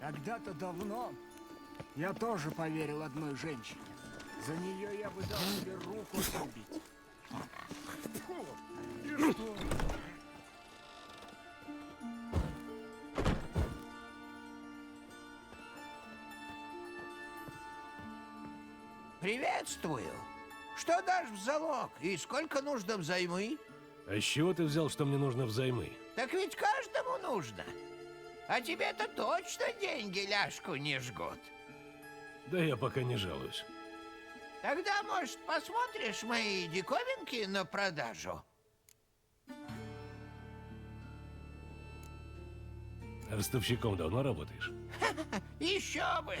Когда-то давно я тоже поверил одной женщине. За нее я бы дал себе руку отрубить. И что? Приветствую. Что дашь в залог и сколько нужно взаймы? А с чего ты взял, что мне нужно взаймы? Так ведь каждому нужно. А тебе-то точно деньги ляжку не жгут. Да я пока не жалуюсь. Тогда, может, посмотришь мои диковинки на продажу? Ростовщиком давно работаешь? Еще бы!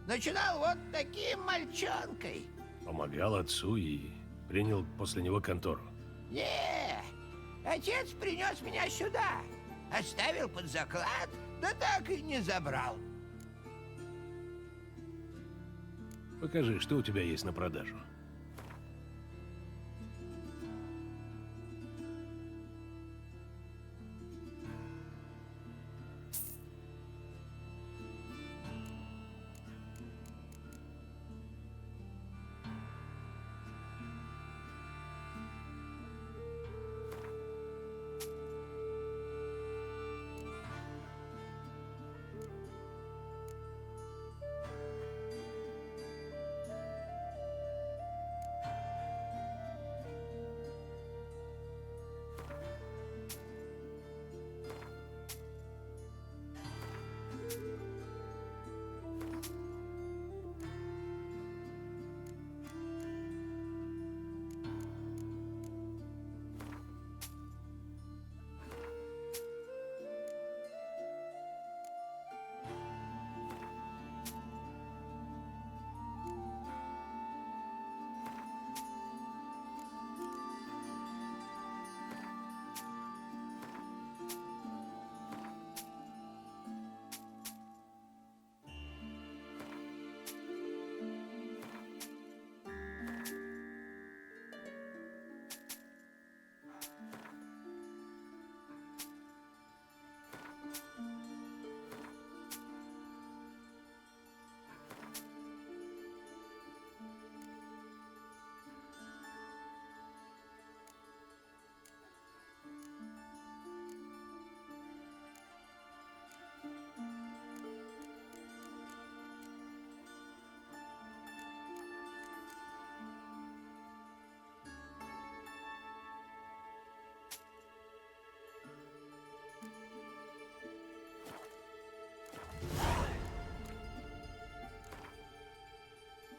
Начинал вот таким мальчонкой. Помогал отцу и принял после него контору. Не, отец принес меня сюда. Оставил под заклад, да так и не забрал. Покажи, что у тебя есть на продажу.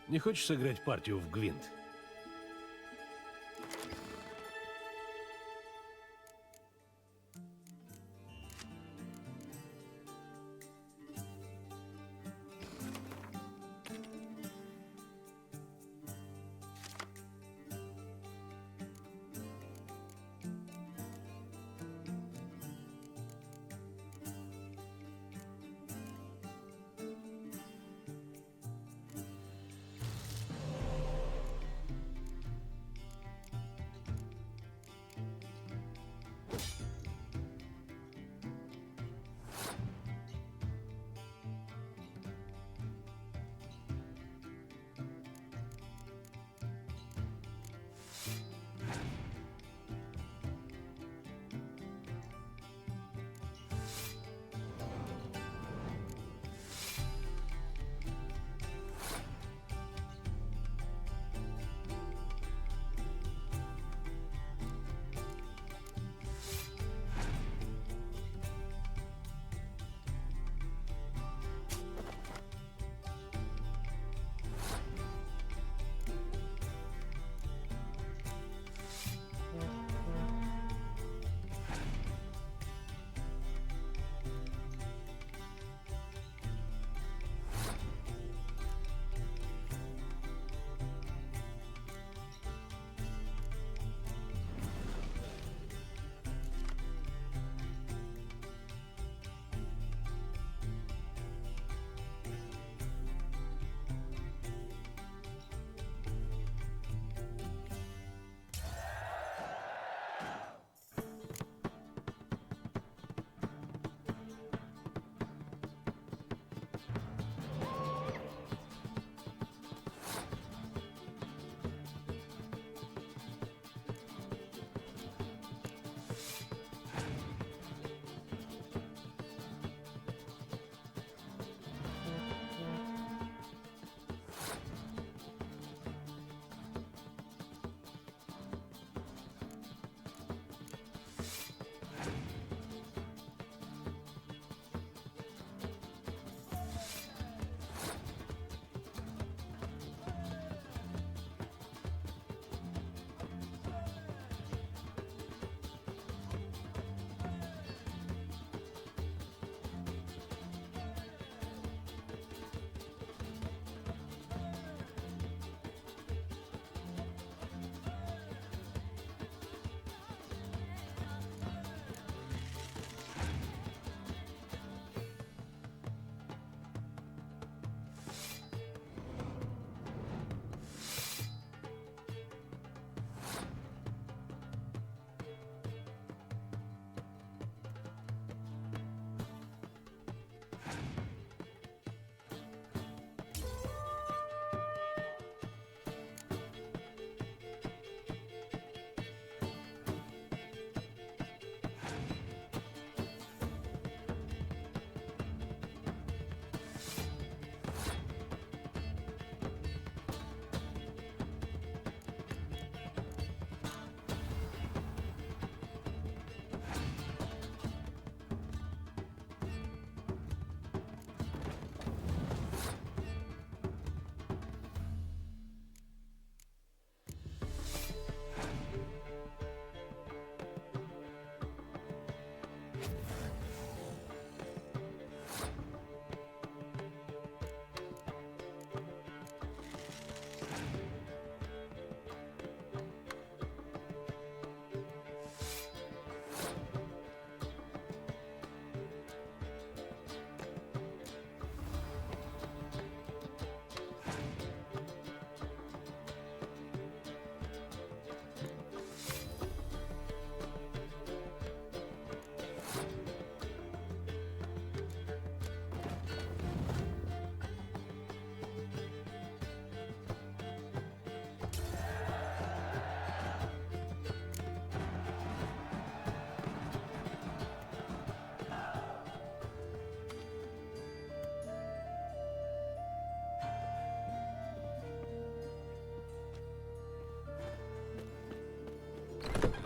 Не хочешь сыграть партию в гвинт?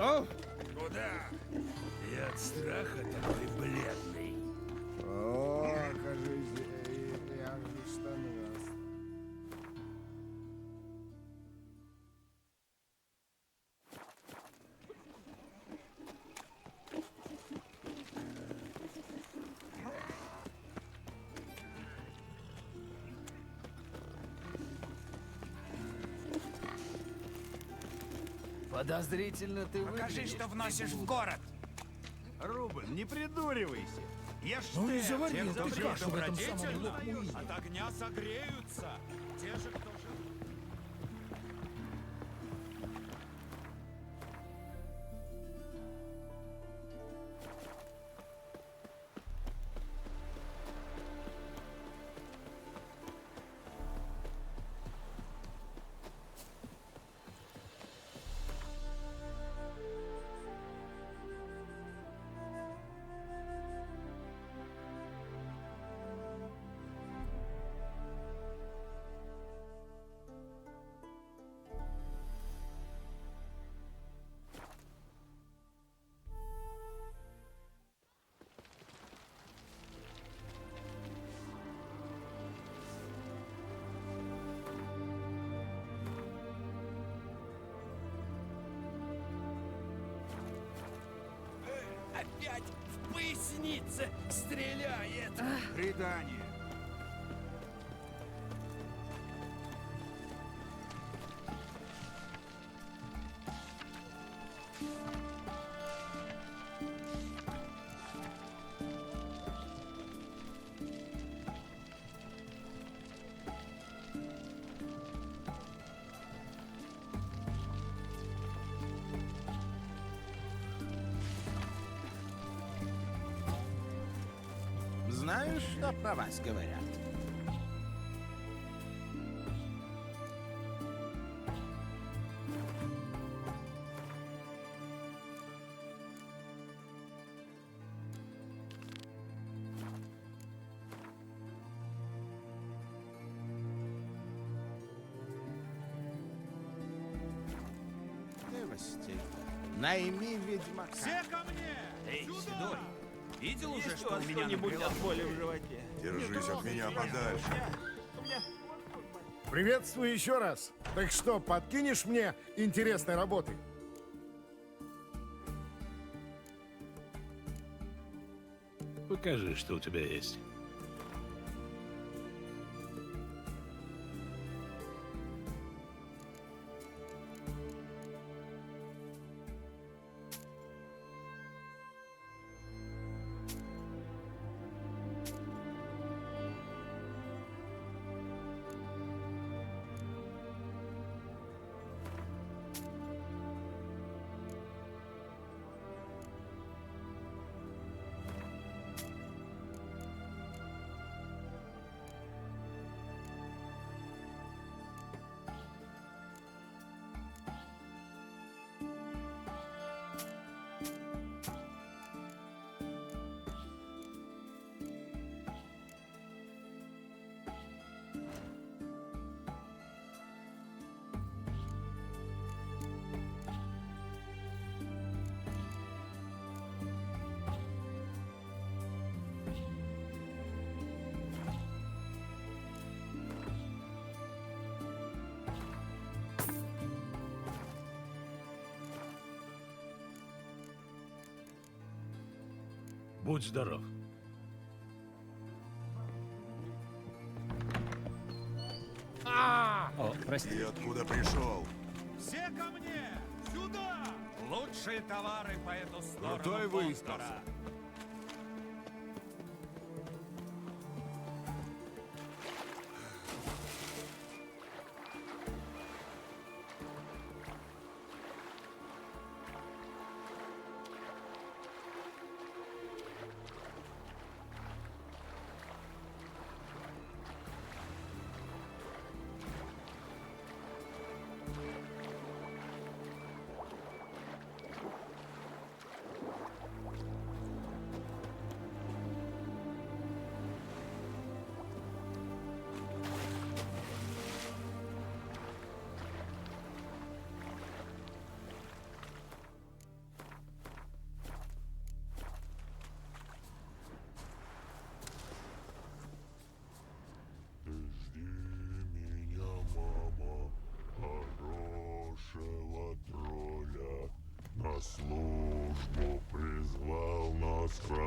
Куда? Я от страха такой бледный. О, кажись, я же штаны раз. Подозрительно ты Покажи, выглядишь. что вносишь в город. Рубль, не придуривайся. Ешь Ну и ты, заварил те, кто ты живет кашу в этом самом добродетельно, Лохмуине. от огня согреются. Те же, кто живет... Опять в пояснице стреляет. Предание. Знаешь, что про вас говорят? Найми ведьмака. Все ко мне! Эй, Сюда! Седой, видел уже, что у меня что-нибудь набрело? от боли в животе? Держись от меня подальше. Приветствую еще раз. Так что, подкинешь мне интересной работы? Покажи, что у тебя есть. Будь здоров. О, прости. Ты откуда пришел? Все ко мне! Сюда! Лучшие товары по эту сторону Крутой бункера. выискался.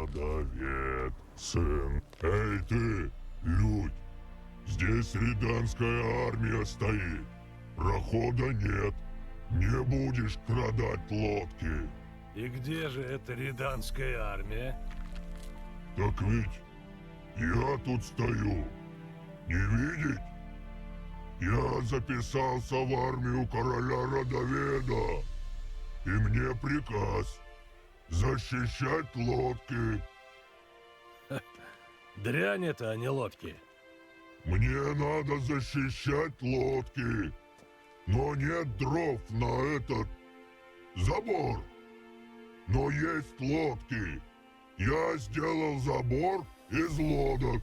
Родовед, сын. Эй ты, людь! Здесь риданская армия стоит. Прохода нет. Не будешь крадать лодки. И где же эта риданская армия? Так ведь я тут стою. Не видеть? Я записался в армию короля Родоведа. И мне приказ защищать лодки. Дрянь это, а не лодки. Мне надо защищать лодки. Но нет дров на этот забор. Но есть лодки. Я сделал забор из лодок.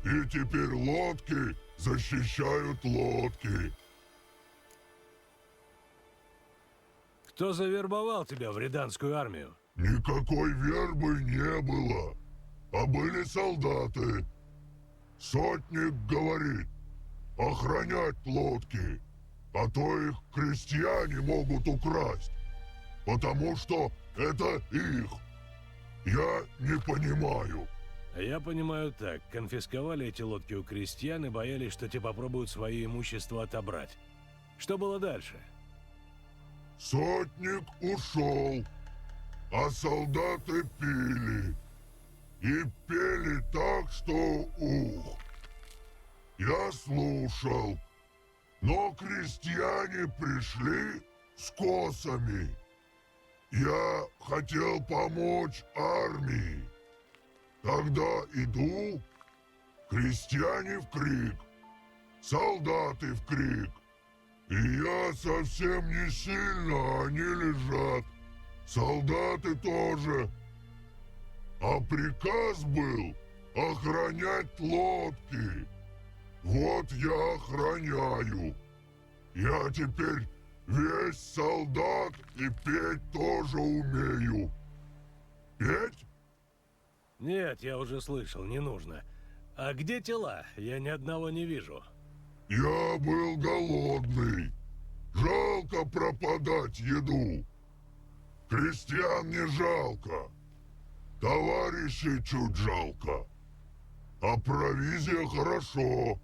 И теперь лодки защищают лодки. Кто завербовал тебя в риданскую армию? Никакой вербы не было. А были солдаты. Сотник говорит, охранять лодки. А то их крестьяне могут украсть. Потому что это их. Я не понимаю. А я понимаю так, конфисковали эти лодки у крестьян и боялись, что те попробуют свое имущество отобрать. Что было дальше? Сотник ушел, а солдаты пили. И пели так, что ух. Я слушал, но крестьяне пришли с косами. Я хотел помочь армии. Тогда иду, крестьяне в крик, солдаты в крик. И я совсем не сильно, они лежат. Солдаты тоже. А приказ был охранять лодки. Вот я охраняю. Я теперь весь солдат и петь тоже умею. Петь? Нет, я уже слышал, не нужно. А где тела? Я ни одного не вижу. Я был голодный. Жалко пропадать еду. Крестьян не жалко. Товарищей чуть жалко. А провизия хорошо.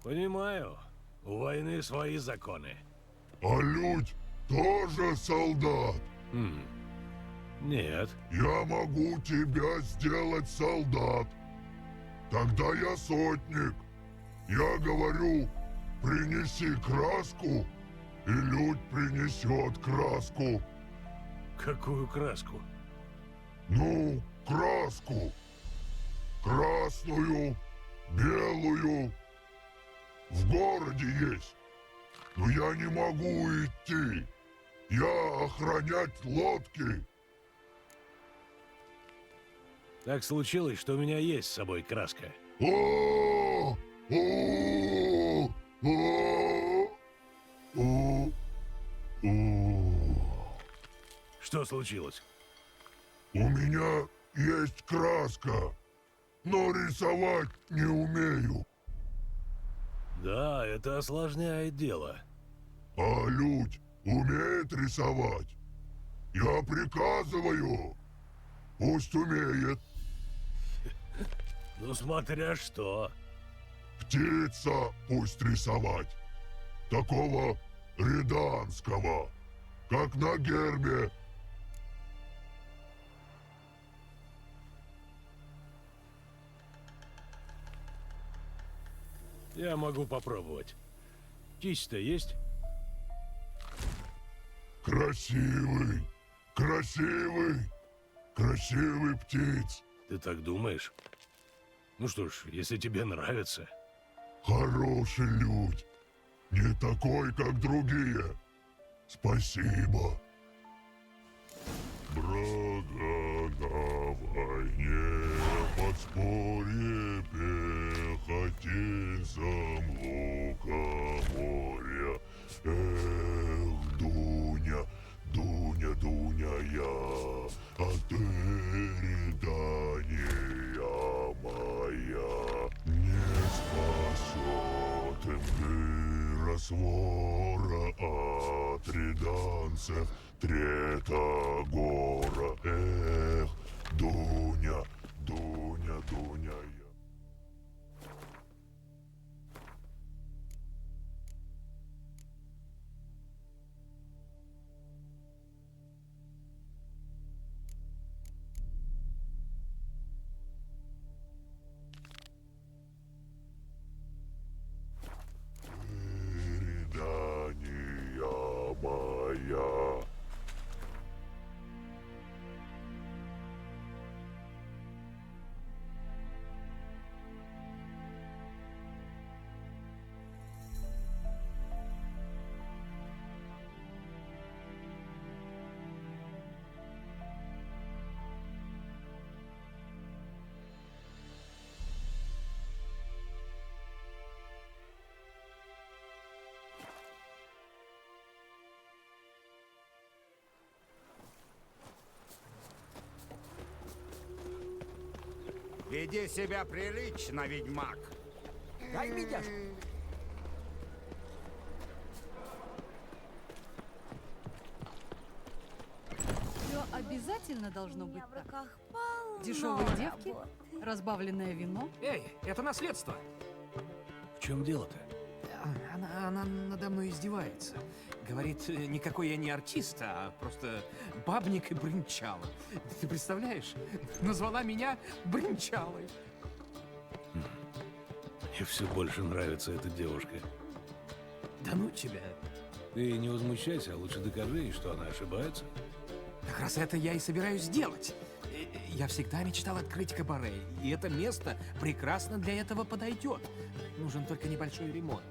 Понимаю. У войны свои законы. А людь тоже солдат. Нет. Я могу тебя сделать солдат. Тогда я сотник. Я говорю, принеси краску, и людь принесет краску. Какую краску? Ну, краску. Красную, белую. В городе есть. Но я не могу идти. Я охранять лодки. Так случилось, что у меня есть с собой краска. О! О! О! О! О! Что случилось? У меня есть краска, но рисовать не умею. Да, это осложняет дело. А людь умеет рисовать? Я приказываю. Пусть умеет. Ну, смотря что. Птица пусть рисовать. Такого риданского, как на гербе. Я могу попробовать. Кисть-то есть? Красивый, красивый, красивый птиц. Ты так думаешь? Ну что ж, если тебе нравится. Хороший людь. Не такой, как другие. Спасибо. Брага на войне, подспорье пехотинцам лукоморья. Эх, Дуня, Дуня, Дуня я, а ты, ридания моя, не спасешь. свора от риданцев трета гора. Эх, Дуня, Дуня, Дуня я. Ридания моя. Веди себя прилично, ведьмак. Дай медяшку. Все обязательно должно быть так. Полно Дешевые девки, работы. разбавленное вино. Эй, это наследство. В чем дело-то? Она надо мной издевается. Говорит, никакой я не артист, а просто бабник и брынчала. Ты представляешь? Назвала меня брынчалой. Мне все больше нравится эта девушка. Да ну тебя. Ты не возмущайся, а лучше докажи ей, что она ошибается. Как раз это я и собираюсь сделать. Я всегда мечтал открыть кабаре, и это место прекрасно для этого подойдет. Нужен только небольшой ремонт.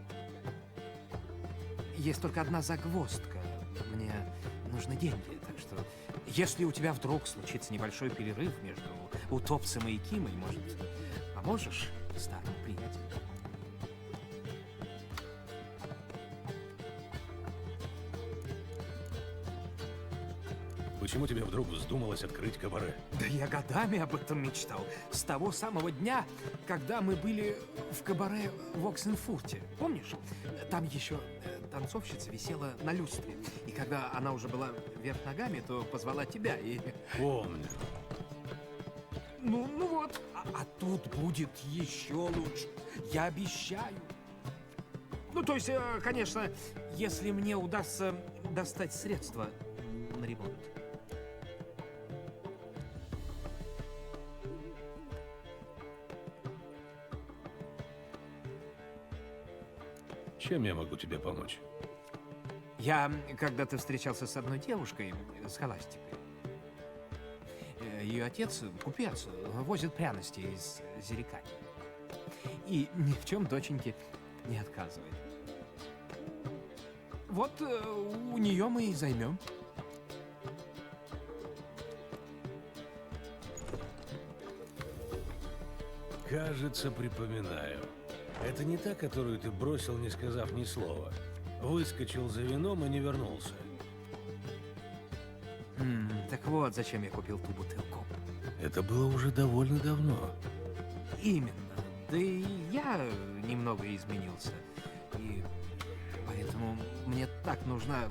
Есть только одна загвоздка. Мне нужны деньги, так что если у тебя вдруг случится небольшой перерыв между утопцем и Кимой, может, поможешь старому приятелю? Почему тебе вдруг вздумалось открыть кабаре? Да я годами об этом мечтал. С того самого дня, когда мы были в кабаре в Оксенфурте. Помнишь? Там еще танцовщица висела на люстре. И когда она уже была вверх ногами, то позвала тебя и... Помню. Ну вот. А тут будет еще лучше. Я обещаю. Ну, то есть, конечно, если мне удастся достать средства на ремонт. Чем я могу тебе помочь? Я когда-то встречался с одной девушкой, с Холастикой. Ее отец, купец, возит пряности из Зерикани. И ни в чем доченьке не отказывает. Вот у нее мы и займем. Кажется, припоминаю. Это не та, которую ты бросил, не сказав ни слова. Выскочил за вином и не вернулся. Так вот, зачем я купил ту бутылку. Это было уже довольно давно. Именно. Да и я немного изменился. И поэтому мне так нужна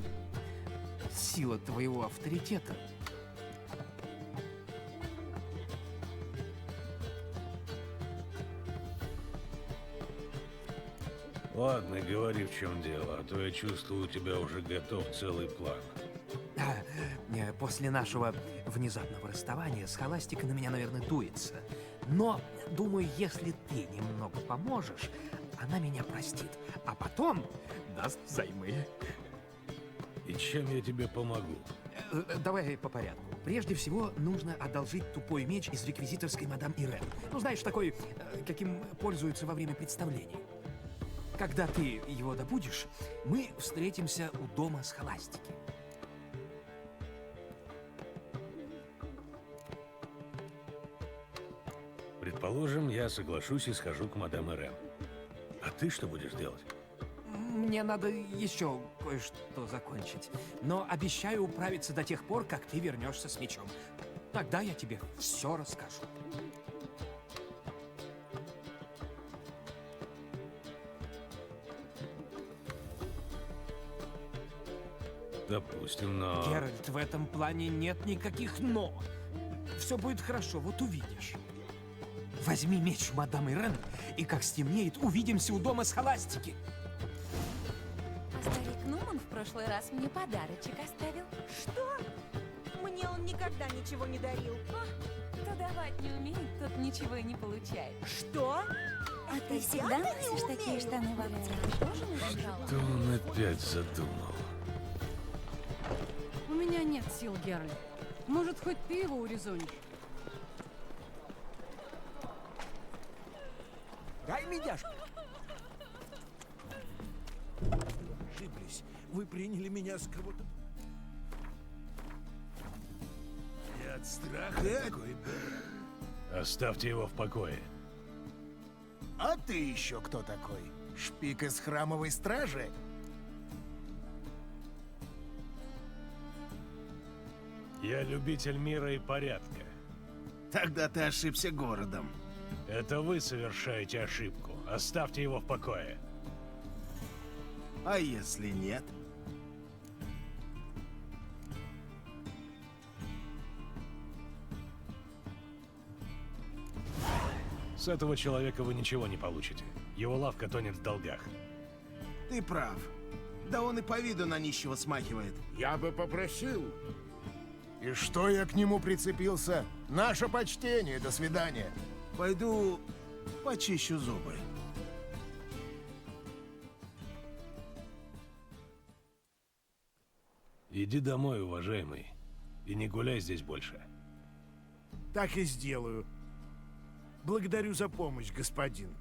сила твоего авторитета. Ладно, говори, в чем дело, а то я чувствую, у тебя уже готов целый план. После нашего внезапного расставания Схоластика на меня, наверное, дуется. Но, думаю, если ты немного поможешь, она меня простит, а потом даст взаймы. И чем я тебе помогу? Давай по порядку. Прежде всего, нужно одолжить тупой меч из реквизиторской мадам Ирен. Ну, знаешь, такой, каким пользуются во время представлений. Когда ты его добудешь, мы встретимся у дома Схоластики. Предположим, я соглашусь и схожу к мадам Ирен. А ты что будешь делать? Мне надо еще кое-что закончить. Но обещаю управиться до тех пор, как ты вернешься с мечом. Тогда я тебе все расскажу. Допустим, но... Геральт, в этом плане нет никаких «но». Все будет хорошо, вот увидишь. Возьми меч мадам Ирен, и как стемнеет, увидимся у дома схоластики. А старик Нуман в прошлый раз мне подарочек оставил. Что? Мне он никогда ничего не дарил. Кто давать не умеет, тот ничего и не получает. Что? А ты всегда носишь такие штаны в отеле? Тоже мечтала? Что он опять задумал? У меня нет сил, Геральт. Может, хоть ты его урезонишь? Дай медяшку. Ошиблись. Вы приняли меня с кого-то... Я от страха такой... Оставьте его в покое. А ты еще кто такой? Шпик из храмовой стражи? Я любитель мира и порядка. Тогда ты ошибся городом. Это вы совершаете ошибку. Оставьте его в покое. А если нет? С этого человека вы ничего не получите. Его лавка тонет в долгах. Ты прав. Да он и по виду на нищего смахивает. Я бы попросил. И что я к нему прицепился? Наше почтение, до свидания. Пойду почищу зубы. Иди домой, уважаемый, и не гуляй здесь больше. Так и сделаю. Благодарю за помощь, господин.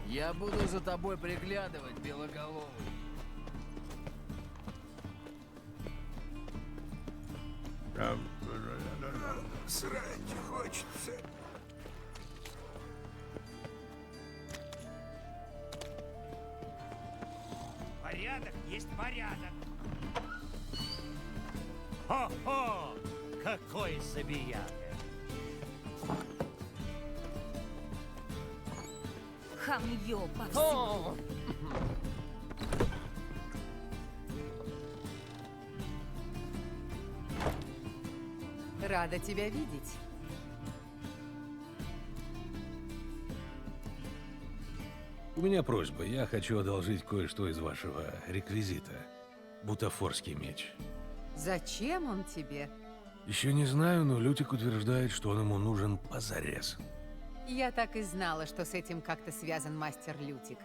Я буду за тобой приглядывать, белоголовый. Срать хочется. Порядок есть порядок. Хо-хо! Какой забияка! Хамье повсюду. Рада тебя видеть. У меня просьба. Я хочу одолжить кое-что из вашего реквизита. Бутафорский меч. Зачем он тебе? Еще не знаю, но Лютик утверждает, что он ему нужен позарез. Я так и знала, что с этим как-то связан мастер Лютик.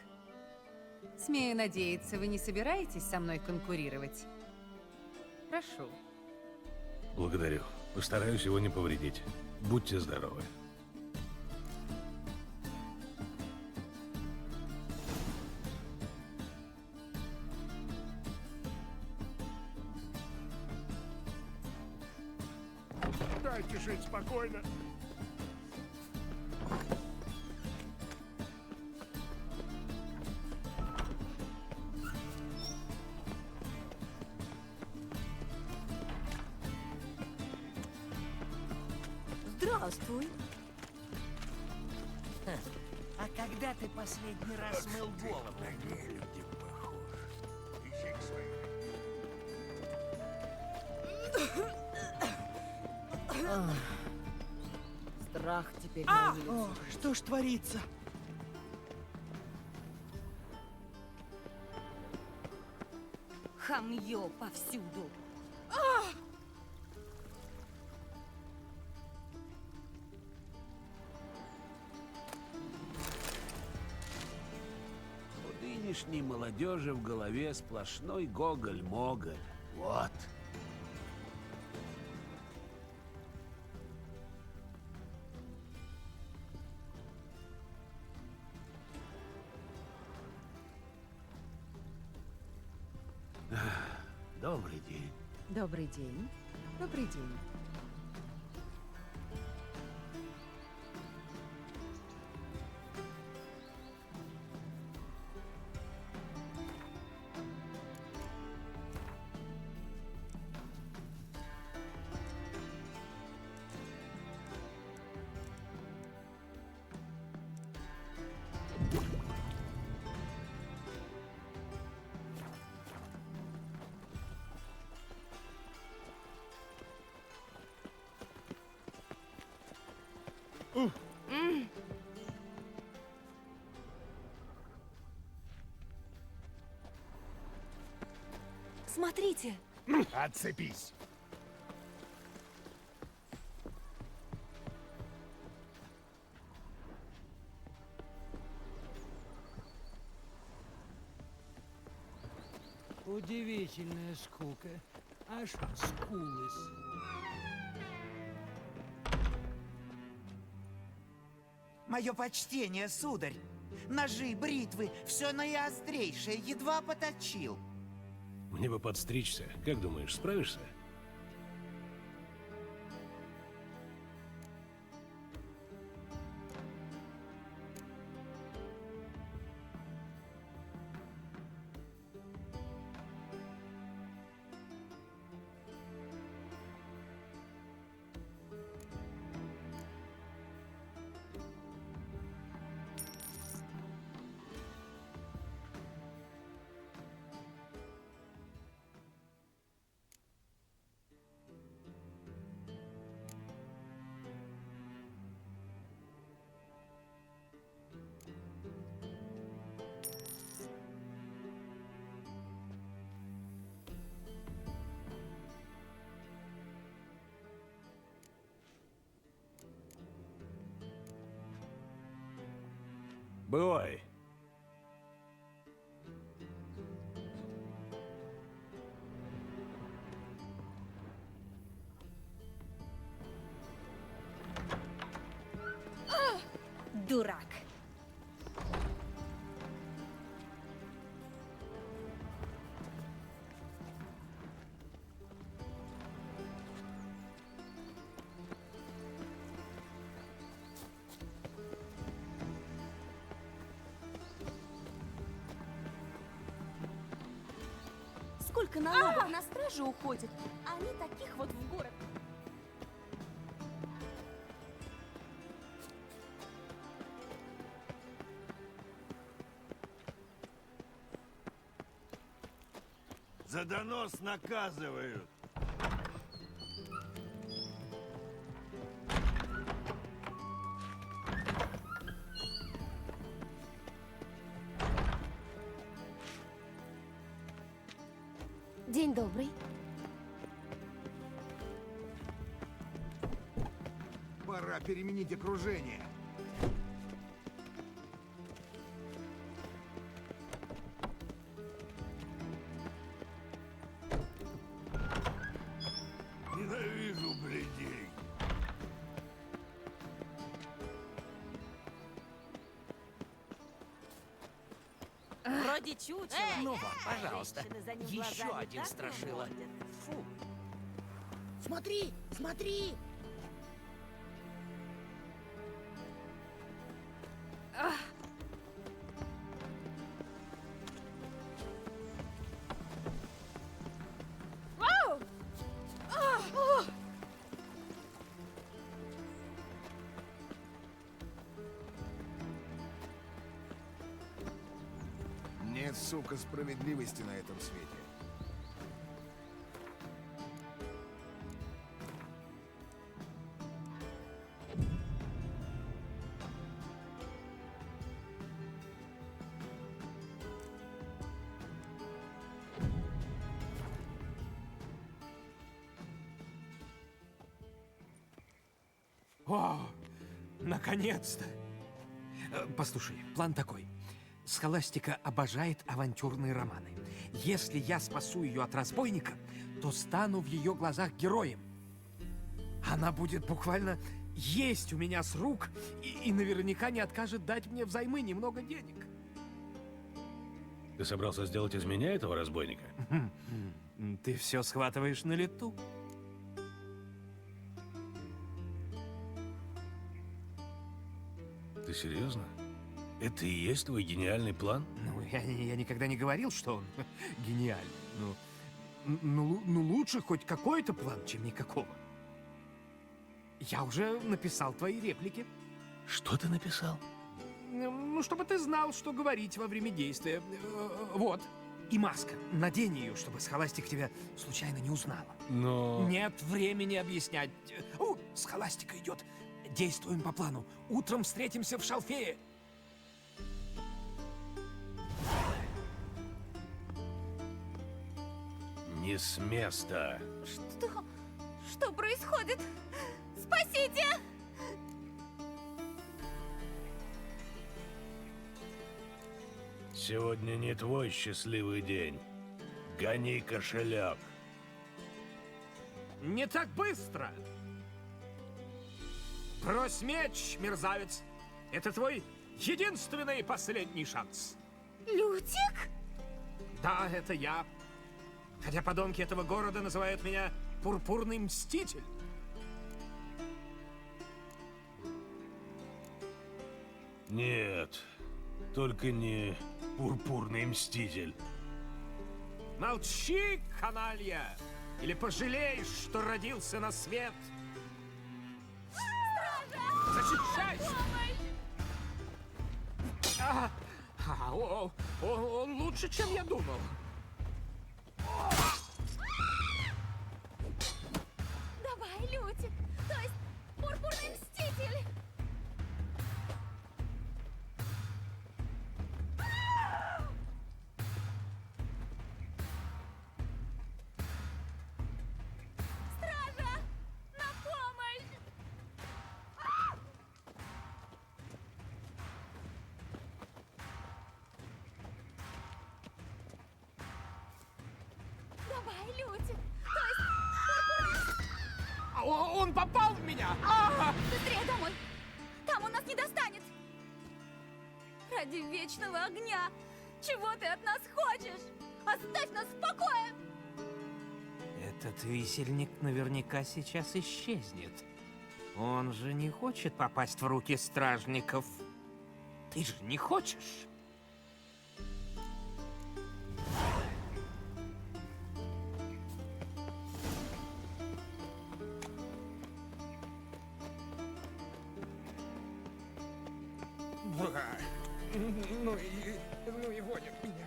Смею надеяться, вы не собираетесь со мной конкурировать? Прошу. Благодарю. Постараюсь его не повредить. Будьте здоровы. Дайте жить спокойно. Здравствуй. А когда ты последний раз мыл голову? Страх теперь на улице. Что ж творится? Хамье повсюду. У нынешней молодежи в голове сплошной гоголь-моголь. Вот. Добрый день. Добрый день. Добрый день. Смотрите. Отцепись. Удивительная скука. Аж скулы Мое почтение, сударь. Ножи, бритвы, все наиострейшее, едва поточил. Мне бы подстричься. Как думаешь, справишься? Бывай. Дурак. Сколько налогов на стражу уходит, а они таких вот в город. За донос наказывают. День добрый. Пора переменить окружение. Ненавижу бледей. Вроде чучело. Ну вот, пожалуйста, еще один страшила. Фу. Смотри, смотри! Нет, сука, справедливости на этом свете. О, наконец-то! Послушай, план такой. Схоластика обожает авантюрные романы. Если я спасу ее от разбойника, то стану в ее глазах героем. Она будет буквально есть у меня с рук и наверняка не откажет дать мне взаймы немного денег. Ты собрался сделать из меня этого разбойника? Ты все схватываешь на лету. Ты серьезно? Это и есть твой гениальный план? Ну, я никогда не говорил, что он гениальный. Ну, лучше хоть какой-то план, чем никакого. Я уже написал твои реплики. Что ты написал? Ну, чтобы ты знал, что говорить во время действия. Вот. И маска. Надень ее, чтобы Схоластика тебя случайно не узнала. Но... Нет времени объяснять. О, Схоластика идет. Действуем по плану. Утром встретимся в Шалфее. Не с места. Что происходит? Спасите! Сегодня не твой счастливый день. Гони кошелек. Не так быстро! Брось меч, мерзавец! Это твой единственный и последний шанс. Лютик? Да, это я. Хотя подонки этого города называют меня Пурпурный Мститель. Нет, только не Пурпурный Мститель. Молчи, каналья! Или пожалеешь, что родился на свет. Защищайся! Он лучше, чем я думал. Давай, Лютик! То есть Пурпурный Мститель! Стража! На помощь! Давай, Лютик! То есть Пурпурный... Он попал в меня! Быстрее домой! Там он нас не достанет! Ради вечного огня! Чего ты от нас хочешь? Оставь нас в покое! Этот висельник наверняка сейчас исчезнет. Он же не хочет попасть в руки стражников. Ты же не хочешь? Ну и водят меня.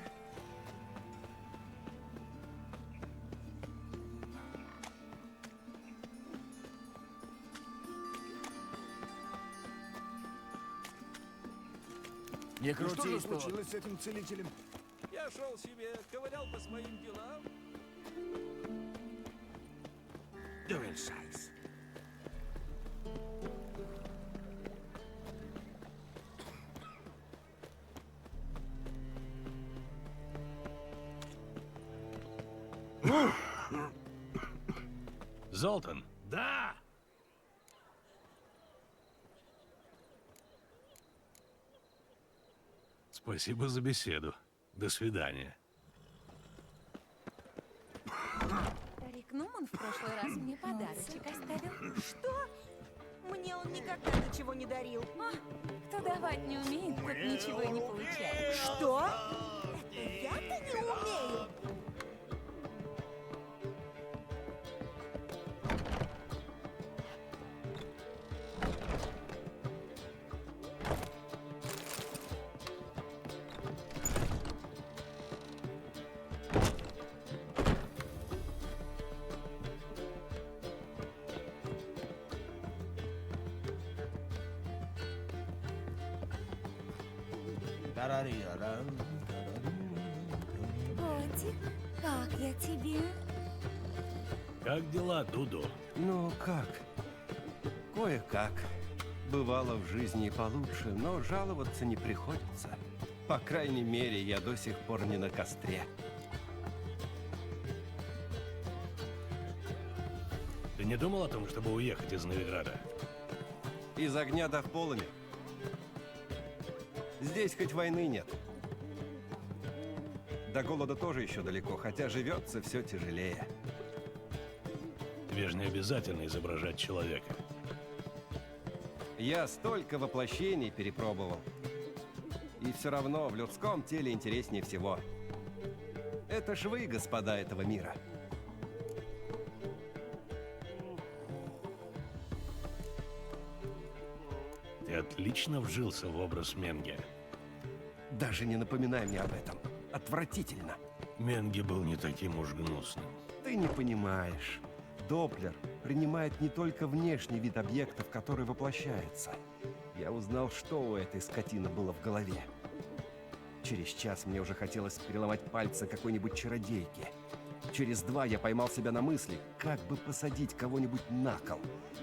Не Ну что крути, же что случилось с этим целителем? Я шел себе, ковырял по своим делам. Дювельшайс. Золтан. Да! Спасибо за беседу. До свидания. Старик Нуман в прошлый раз мне подарочек оставил. Что? Мне он никогда ничего не дарил. Кто давать не умеет, тот ничего и не получает. Что? Это я-то не умею. Котик, как я тебе? Как дела, Дудо? Ну, как? Кое-как. Бывало в жизни и получше, но жаловаться не приходится. По крайней мере, я до сих пор не на костре. Ты не думал о том, чтобы уехать из Новиграда? Из огня до полыми. Здесь хоть войны нет. До голода тоже еще далеко, хотя живется все тяжелее. Тебе же не обязательно изображать человека. Я столько воплощений перепробовал. И все равно в людском теле интереснее всего. Это ж вы, господа этого мира. Ты отлично вжился в образ Менге. Даже не напоминай мне об этом. Отвратительно. Менге был не таким уж гнусным. Ты не понимаешь. Доплер принимает не только внешний вид объектов, который воплощается. Я узнал, что у этой скотины было в голове. Через час мне уже хотелось переломать пальцы какой-нибудь чародейки. Через 2 я поймал себя на мысли, как бы посадить кого-нибудь на кол.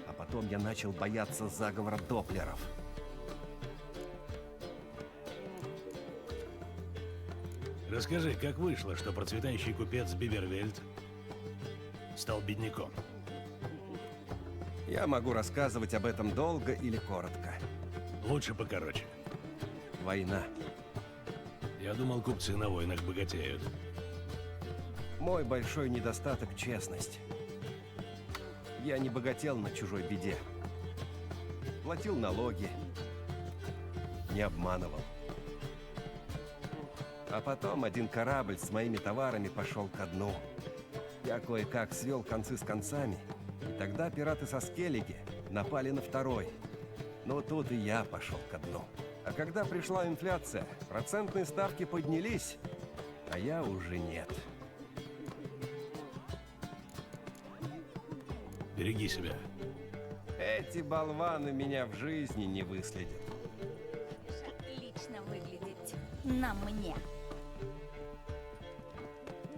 А потом я начал бояться заговора доплеров. Расскажи, как вышло, что процветающий купец Бивервельд стал бедняком? Я могу рассказывать об этом долго или коротко. Лучше покороче. Война. Я думал, купцы на войнах богатеют. Мой большой недостаток — честность. Я не богател на чужой беде. Платил налоги. Не обманывал. А потом один корабль с моими товарами пошел ко дну. Я кое-как свел концы с концами, и тогда пираты со Скеллиги напали на второй. Но тут и я пошел ко дну. А когда пришла инфляция, процентные ставки поднялись, а я уже нет. Береги себя. Эти болваны меня в жизни не выследят. Отлично выглядеть на мне.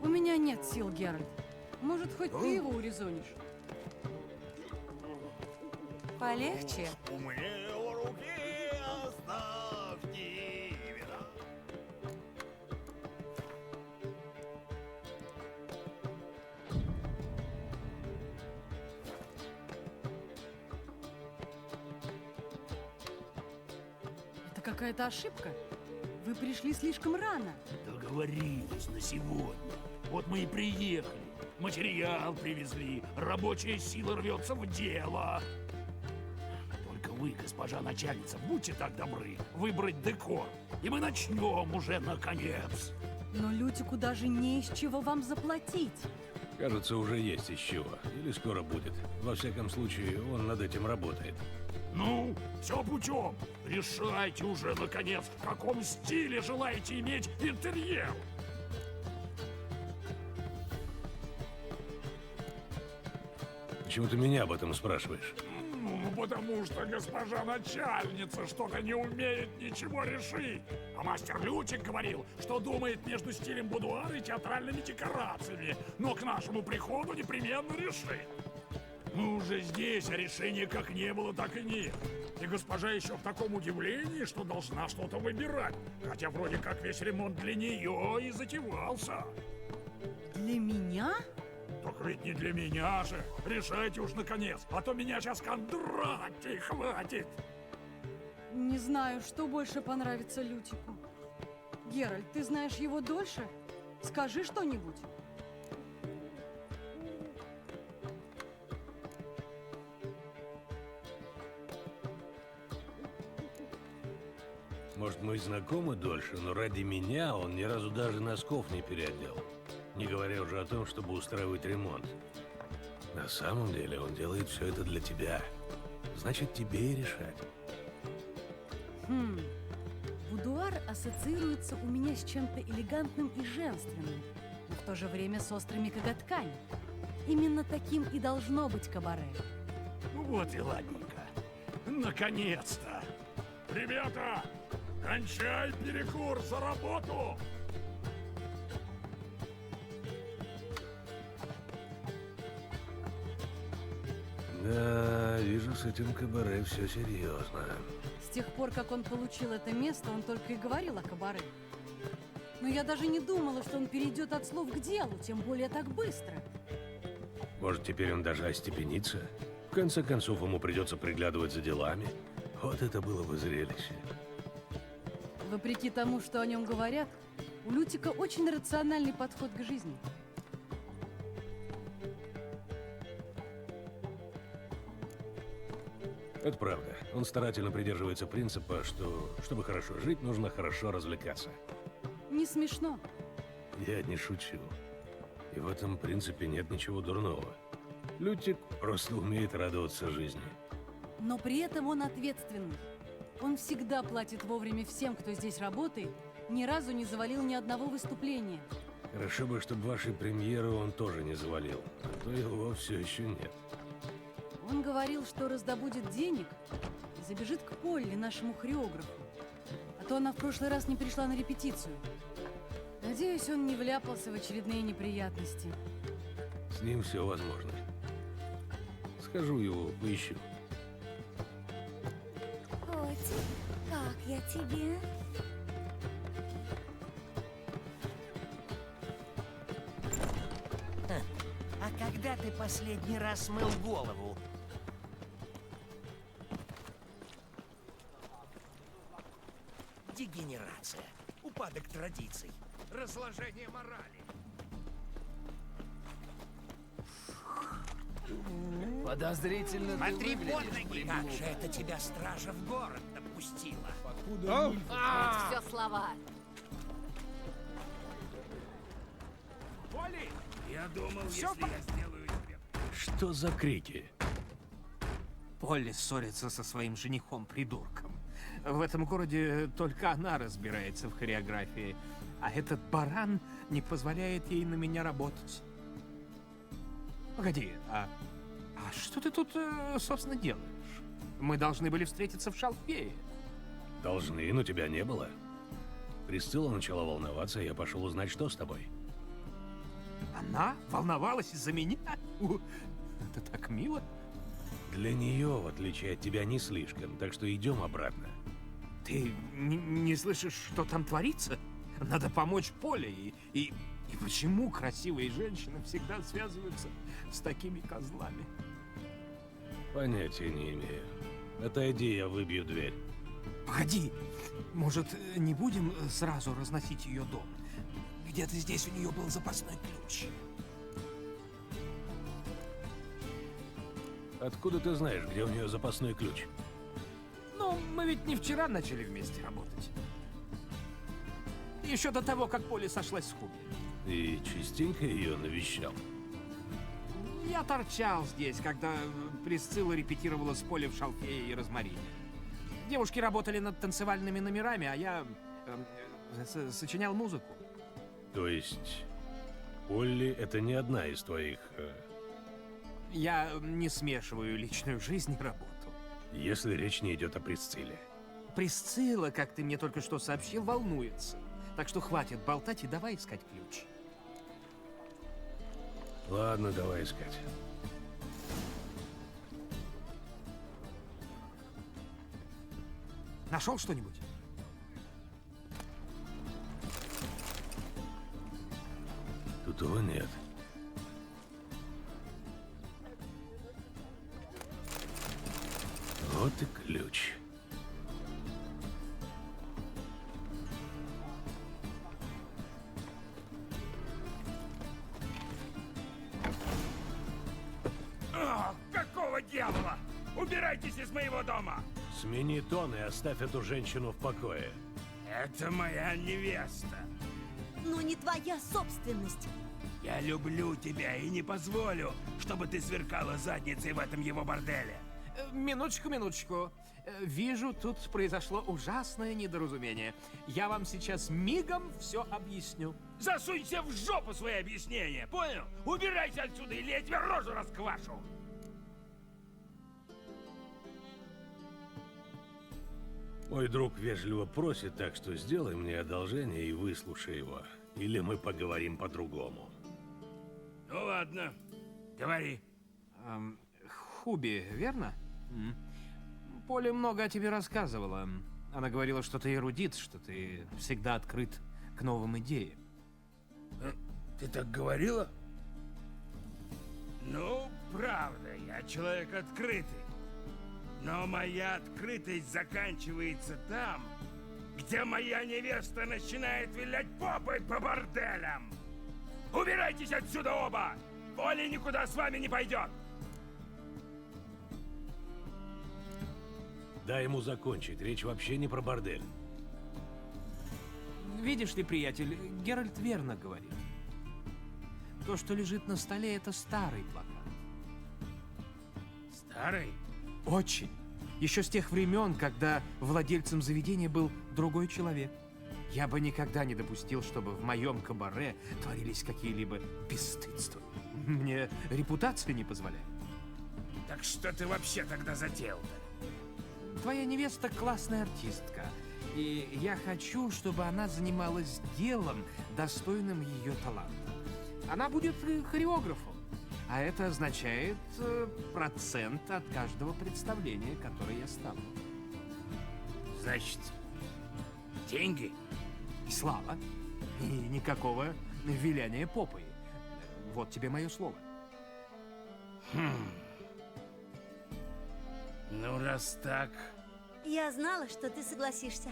У меня нет сил, Геральт. Может, хоть ты его урезонишь? Полегче. Мне в руке оставьте вина. Это какая-то ошибка. Вы пришли слишком рано. Договорились на сегодня. Вот мы и приехали. Материал привезли. Рабочая сила рвется в дело. Только вы, госпожа начальница, будьте так добры выбрать декор. И мы начнем уже наконец. Но Лютику даже не из чего вам заплатить. Кажется, уже есть из чего. Или скоро будет. Во всяком случае, он над этим работает. Ну, все путем. Решайте уже, наконец, в каком стиле желаете иметь интерьер. Почему ты меня об этом спрашиваешь? Ну, потому что госпожа начальница что-то не умеет ничего решить. А мастер Лютик говорил, что думает между стилем будуара и театральными декорациями, но к нашему приходу непременно решит. Мы уже здесь, а решения как не было, так и нет. И госпожа еще в таком удивлении, что должна что-то выбирать. Хотя вроде как весь ремонт для нее и затевался. Для меня? Так ведь не для меня же. Решайте уж наконец, а то меня сейчас кондрати хватит. Не знаю, что больше понравится Лютику. Геральт, ты знаешь его дольше? Скажи что-нибудь. Может, мы и знакомы дольше, но ради меня он ни разу даже носков не переодел. Не говоря уже о том, чтобы устраивать ремонт. На самом деле он делает все это для тебя. Значит, тебе и решать. Будуар ассоциируется у меня с чем-то элегантным и женственным, но в то же время с острыми коготками. Именно таким и должно быть кабаре. Вот и ладненько. Наконец-то! Ребята, кончай перекур, за работу! Да, вижу, с этим кабаре все серьезно. С тех пор, как он получил это место, он только и говорил о кабаре. Но я даже не думала, что он перейдет от слов к делу, тем более так быстро. Может, теперь он даже остепенится? В конце концов, ему придется приглядывать за делами. Вот это было бы зрелище. Вопреки тому, что о нем говорят, У Лютика очень рациональный подход к жизни. Это правда. Он старательно придерживается принципа, что, чтобы хорошо жить, нужно хорошо развлекаться. Не смешно. Я не шучу. И в этом принципе нет ничего дурного. Лютик просто умеет радоваться жизни. Но при этом он ответственный. Он всегда платит вовремя всем, кто здесь работает, ни разу не завалил ни одного выступления. Хорошо бы, чтобы вашей премьеру он тоже не завалил. А то его все еще нет. Он говорил, что раздобудет денег и забежит к Полли, нашему хореографу. А то она в прошлый раз не пришла на репетицию. Надеюсь, он не вляпался в очередные неприятности. С ним все возможно. Схожу его, поищу. Котик, как я тебе? А когда ты последний раз мыл голову? Дегенерация, упадок традиций, разложение морали. Подозрительно ты Смотри выглядишь, под ноги! придурок. Как же это тебя стража в город допустила? Покуда Все слова. Поли, Я думал, Всё если я сделаю тебе... Что за крики? Полли ссорится со своим женихом-придурком. В этом городе только она разбирается в хореографии, а этот баран не позволяет ей на меня работать. Погоди, а что ты тут, собственно, делаешь? Мы должны были встретиться в Шалфее. Должны, но тебя не было. Присцилла начала волноваться, и я пошел узнать, что с тобой. Она волновалась из-за меня? Это так мило. Для нее, в отличие от тебя, не слишком, так что идем обратно. Ты не слышишь, что там творится? Надо помочь Поле. И почему красивые женщины всегда связываются с такими козлами? Понятия не имею. Отойди, я выбью дверь. Погоди, может, не будем сразу разносить ее дом? Где-то здесь у нее был запасной ключ. Откуда ты знаешь, где у нее запасной ключ? Ну, мы ведь не вчера начали вместе работать. Еще до того, как Поле сошлась с Хуби. И частенько ее навещал. Я торчал здесь, когда Присцилла репетировала с Поле в Шалфее и Розмарине. Девушки работали над танцевальными номерами, а я сочинял музыку. То есть, Полли — это не одна из твоих... Я не смешиваю личную жизнь и работу. Если речь не идет о Присцилле. Присцилла, как ты мне только что сообщил, волнуется. Так что хватит болтать и давай искать ключ. Ладно, давай искать. Нашел что-нибудь? Тут его нет. Вот и ключ. Какого дьявола? Убирайтесь из моего дома! Смени тон и оставь эту женщину в покое. Это моя невеста. Но не твоя собственность. Я люблю тебя и не позволю, чтобы ты сверкала задницей в этом его борделе. Минуточку, минуточку. Вижу, тут произошло ужасное недоразумение. Я вам сейчас мигом все объясню. Засунь себе в жопу свои объяснения, понял? Убирайся отсюда, или я тебе рожу расквашу. Мой друг вежливо просит, так что сделай мне одолжение и выслушай его. Или мы поговорим по-другому. Ну ладно, говори. Хуби, верно? Поле много о тебе рассказывала. Она говорила, что ты эрудит, что ты всегда открыт к новым идеям. Ты так говорила? Ну, правда, я человек открытый. Но моя открытость заканчивается там, где моя невеста начинает вилять попой по борделям. Убирайтесь отсюда оба! Поля никуда с вами не пойдет! Дай ему закончить, речь вообще не про бордель. Видишь ли, приятель, Геральт верно говорит. То, что лежит на столе, это старый плакат. Старый? Очень. Еще с тех времен, когда владельцем заведения был другой человек. Я бы никогда не допустил, чтобы в моем кабаре творились какие-либо бесстыдства. Мне репутация не позволяет. Так что ты вообще тогда затеял-то? Твоя невеста классная артистка. И я хочу, чтобы она занималась делом, достойным ее таланта. Она будет хореографом. А это означает процент от каждого представления, которое я ставлю. Значит, деньги? И слава. И никакого виляния попой. Вот тебе мое слово. Ну, раз так... Я знала, что ты согласишься.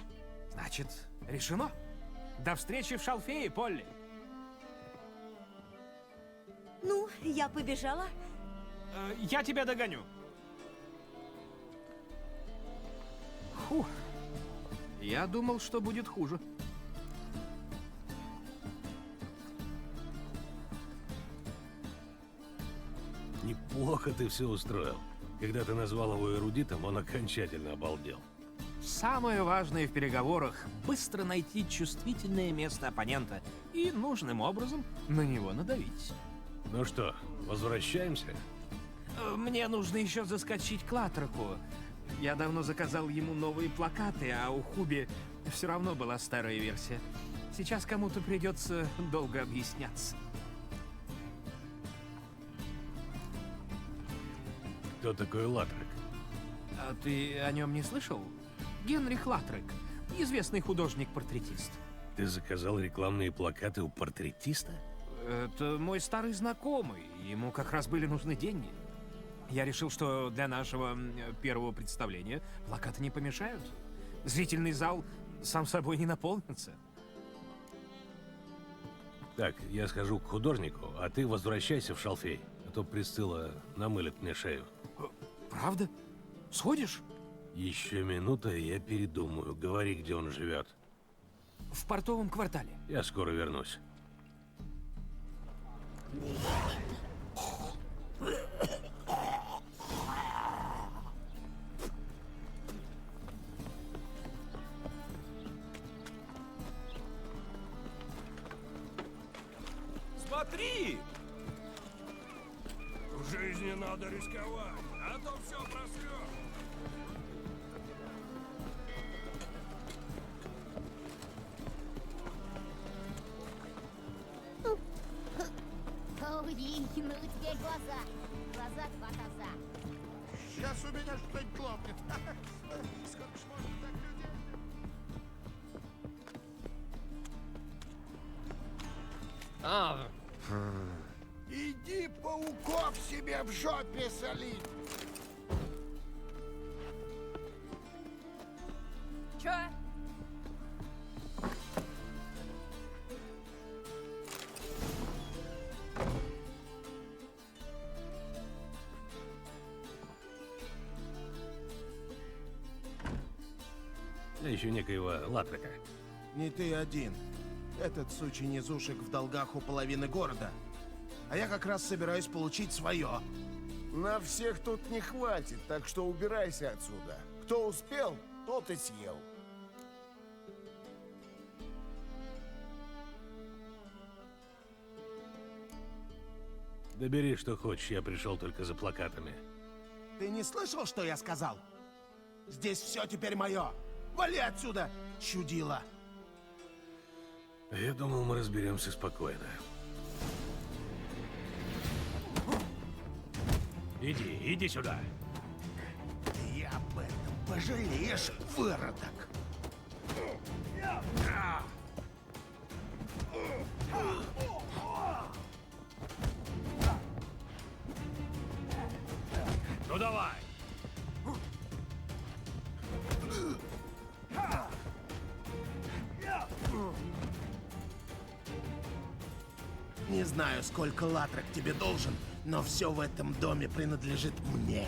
Значит, решено. До встречи в Шалфее, Полли. Ну, я побежала. Я тебя догоню. Фух. Я думал, что будет хуже. Неплохо ты все устроил. Когда ты назвал его эрудитом, он окончательно обалдел. Самое важное в переговорах – быстро найти чувствительное место оппонента и нужным образом на него надавить. Ну что, возвращаемся? Мне нужно еще заскочить к Латраку. Я давно заказал ему новые плакаты, а у Хуби все равно была старая версия. Сейчас кому-то придется долго объясняться. Кто такой Латрек? А ты о нем не слышал? Генрих Латрек, известный художник-портретист. Ты заказал рекламные плакаты у портретиста? Это мой старый знакомый. Ему как раз были нужны деньги. Я решил, что для нашего первого представления плакаты не помешают. Зрительный зал сам собой не наполнится. Так, я схожу к художнику, а ты возвращайся в Шалфей, а то Присцилла намылит мне шею. Правда? Сходишь? Еще минута, и я передумаю. Говори, где он живет. В портовом квартале. Я скоро вернусь. Смотри! В жизни надо рисковать, а то все просрет. Ой, ну теперь глаза. Глаза-два коза. Сейчас у меня что-нибудь лопнет. Сколько ж можно так людей? Иди пауков себе в жопе солить. Чё? Я ищу некоего Латрека. Не ты один. Этот сучий низушек в долгах у половины города. А я как раз собираюсь получить свое. На всех тут не хватит, так что убирайся отсюда. Кто успел, тот и съел. Да бери, что хочешь, я пришел только за плакатами. Ты не слышал, что я сказал? Здесь все теперь мое. Вали отсюда, чудила. Я думал, мы разберемся спокойно. Иди сюда. Ты об этом пожалеешь, выродок. Ну давай. Не знаю, сколько Латрек тебе должен, но все в этом доме принадлежит мне.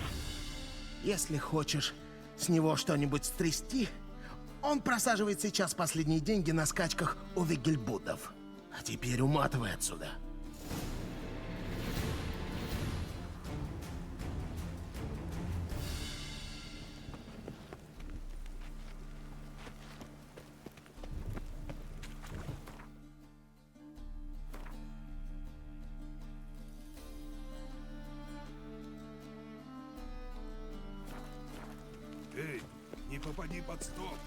Если хочешь с него что-нибудь стрясти, он просаживает сейчас последние деньги на скачках у Вигельбудов. А теперь уматывай отсюда. Эй, не попади под стоп.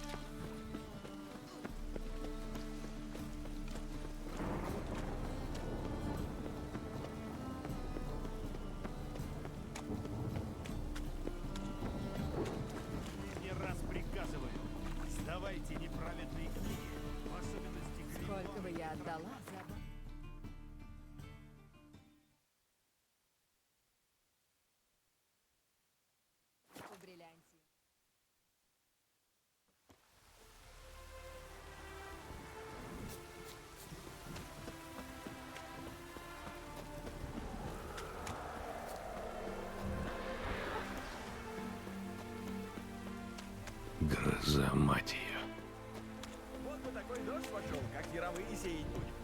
Не раз приказываю, сдавайте неправедные книги, в особенности Сколько бы я отдала за... бриллианте. Гроза, мать ее. Вот бы такой дождь пошел, как яровые сеять будем.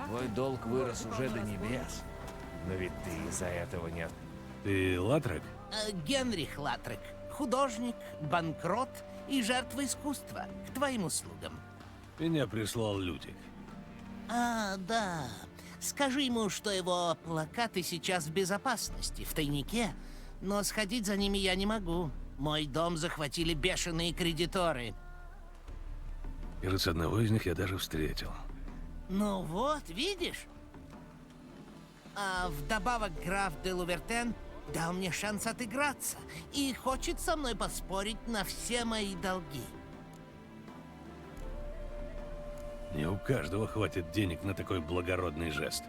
Твой долг вырос уже до небес. Но ведь ты из-за этого не... Ты Латрек? Генрих Латрек. Художник, банкрот и жертва искусства. К твоим услугам. Меня прислал Лютик. А, да. Скажи ему, что его плакаты сейчас в безопасности, в тайнике. Но сходить за ними я не могу. Мой дом захватили бешеные кредиторы. Кажется, одного из них я даже встретил. Ну вот, видишь? А вдобавок граф де Лувертен дал мне шанс отыграться и хочет со мной поспорить на все мои долги. Не у каждого хватит денег на такой благородный жест.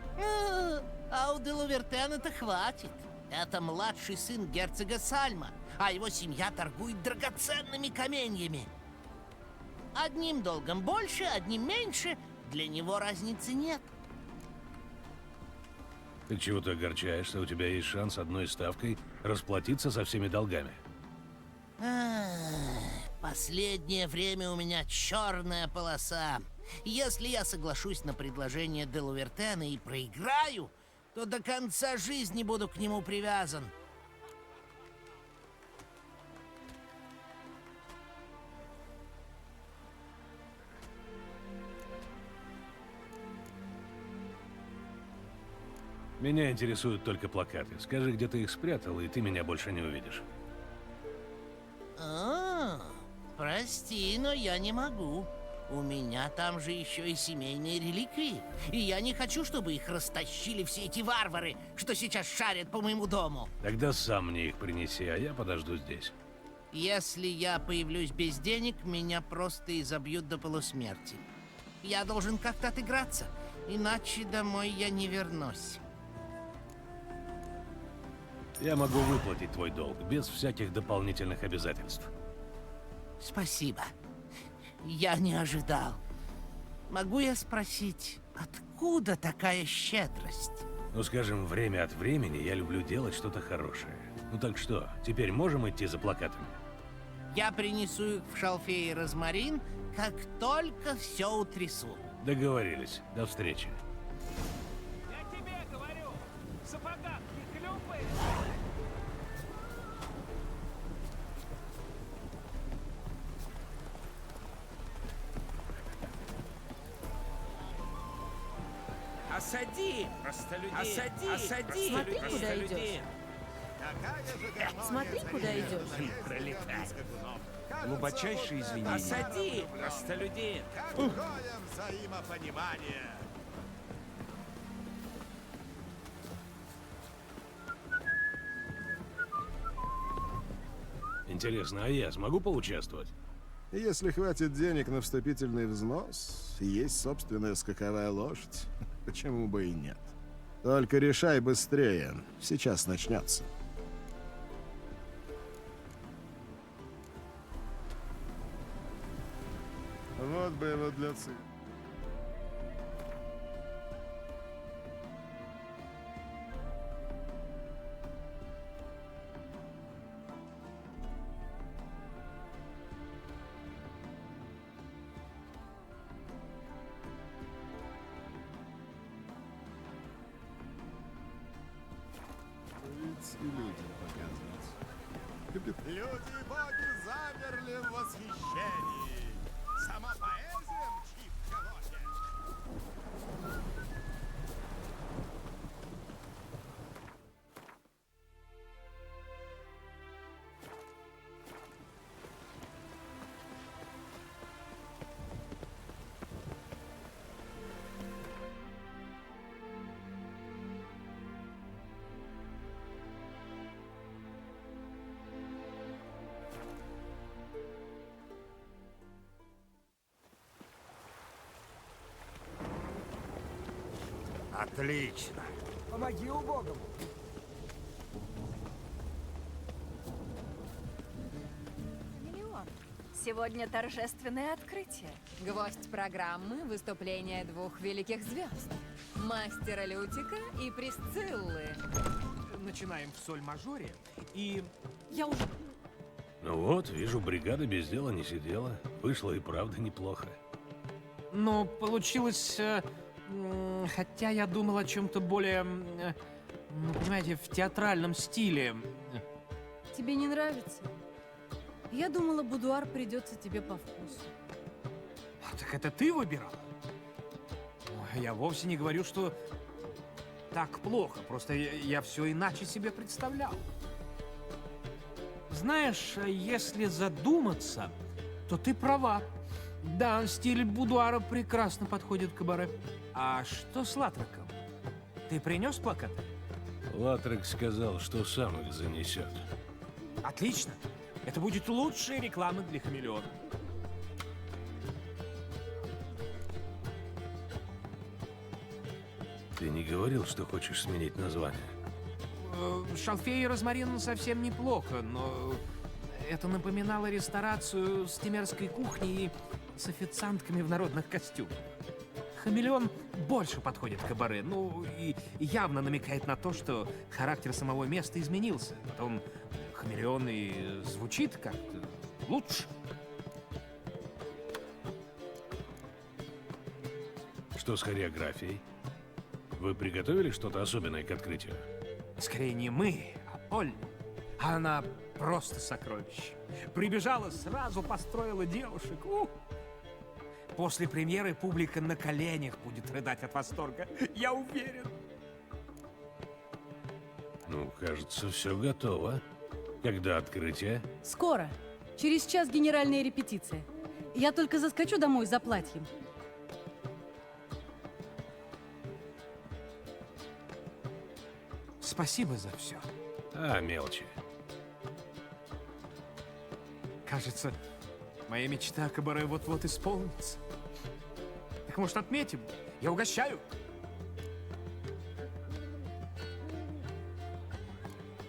А у де Лувертена-то хватит. Это младший сын герцога Сальма, а его семья торгует драгоценными каменьями. Одним долгом больше, одним меньше. Для него разницы нет. Ты чего-то огорчаешься? У тебя есть шанс одной ставкой расплатиться со всеми долгами. Последнее время у меня черная полоса. Если я соглашусь на предложение де Лувертена и проиграю, то до конца жизни буду к нему привязан. Меня интересуют только плакаты. Скажи, где ты их спрятал, и ты меня больше не увидишь. Прости, но я не могу. У меня там же еще и семейные реликвии. И я не хочу, чтобы их растащили все эти варвары, что сейчас шарят по моему дому. Тогда сам мне их принеси, а я подожду здесь. Если я появлюсь без денег, меня просто изобьют до полусмерти. Я должен как-то отыграться, иначе домой я не вернусь. Я могу выплатить твой долг без всяких дополнительных обязательств. Спасибо. Я не ожидал. Могу я спросить, откуда такая щедрость? Ну, скажем, время от времени я люблю делать что-то хорошее. Ну так что, теперь можем идти за плакатами? Я принесу их в шалфей и розмарин, как только все утрясу. Договорились. До встречи. Я тебе говорю, в сапогах не хлюпай. Осади! Осади! Осади! Смотри, куда идешь. Смотри, куда идешь. Пролетай. Глубочайшие извинения. Осади! Простолюдин! Какое взаимопонимание! Интересно, а я смогу поучаствовать? Если хватит денег на вступительный взнос, есть собственная скаковая лошадь, почему бы и нет. Только решай быстрее, сейчас начнется. Вот бы его для цирка. И людям показывать. Люди и боги замерли в восхищении. Сама поэзия мчит в колоде. Отлично. Помоги убогому. Миллион. Сегодня торжественное открытие. Гвоздь программы — выступление двух великих звезд. Мастера Лютика и Присциллы. Начинаем в соль-мажоре и... Я уже... Ну вот, вижу, бригада без дела не сидела. Вышло и правда неплохо. Но получилось... хотя я думал о чем-то более... ну, понимаете, в театральном стиле. Тебе не нравится? Я думала, будуар придется тебе по вкусу. Так это ты выбирал? Я вовсе не говорю, что так плохо. Просто я все иначе себе представлял. Знаешь, если задуматься, то ты права. Да, стиль будуара прекрасно подходит к кабаре. А что с Латреком? Ты принес плакаты? Латрек сказал, что сам их занесет. Отлично. Это будет лучшая реклама для хамелеона. Ты не говорил, что хочешь сменить название? Шалфей и розмарин совсем неплохо, но это напоминало ресторацию с темерской кухней и с официантками в народных костюмах. Хамелеон больше подходит к кабаре, ну и явно намекает на то, что характер самого места изменился. Потом хамелеон и звучит как-то лучше. Что с хореографией? Вы приготовили что-то особенное к открытию? Скорее не мы, а Поль. Она просто сокровище. Прибежала, сразу построила девушек. После премьеры публика на коленях будет рыдать от восторга. Я уверен. Ну, кажется, все готово. Когда открытие? Скоро. Через час генеральная репетиция. Я только заскочу домой за платьем. Спасибо за все. Мелочи. Кажется, моя мечта о кабаре вот-вот исполнится. Так, может, отметим? Я угощаю.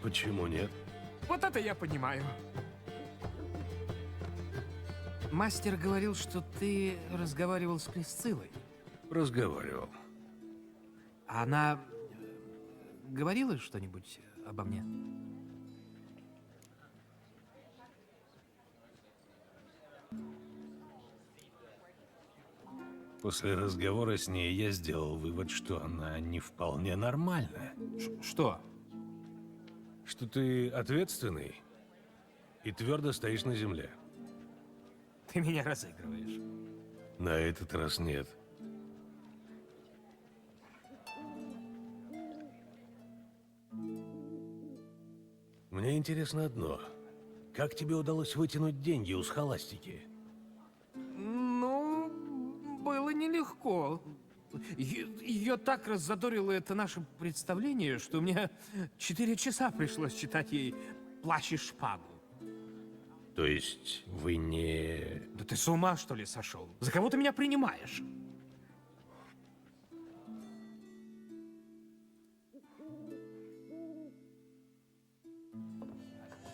Почему нет? Вот это я понимаю. Мастер говорил, что ты разговаривал с Присциллой. Разговаривал. А она говорила что-нибудь обо мне? После разговора с ней я сделал вывод, что она не вполне нормальная. Что? Что ты ответственный и твердо стоишь на земле. Ты меня разыгрываешь. На этот раз нет. Мне интересно одно. Как тебе удалось вытянуть деньги у схоластики? Ну, было нелегко. Ее так раззадорило это наше представление, что мне 4 часа пришлось читать ей «Плащ и шпагу». То есть вы не... Да ты с ума, что ли, сошел? За кого ты меня принимаешь?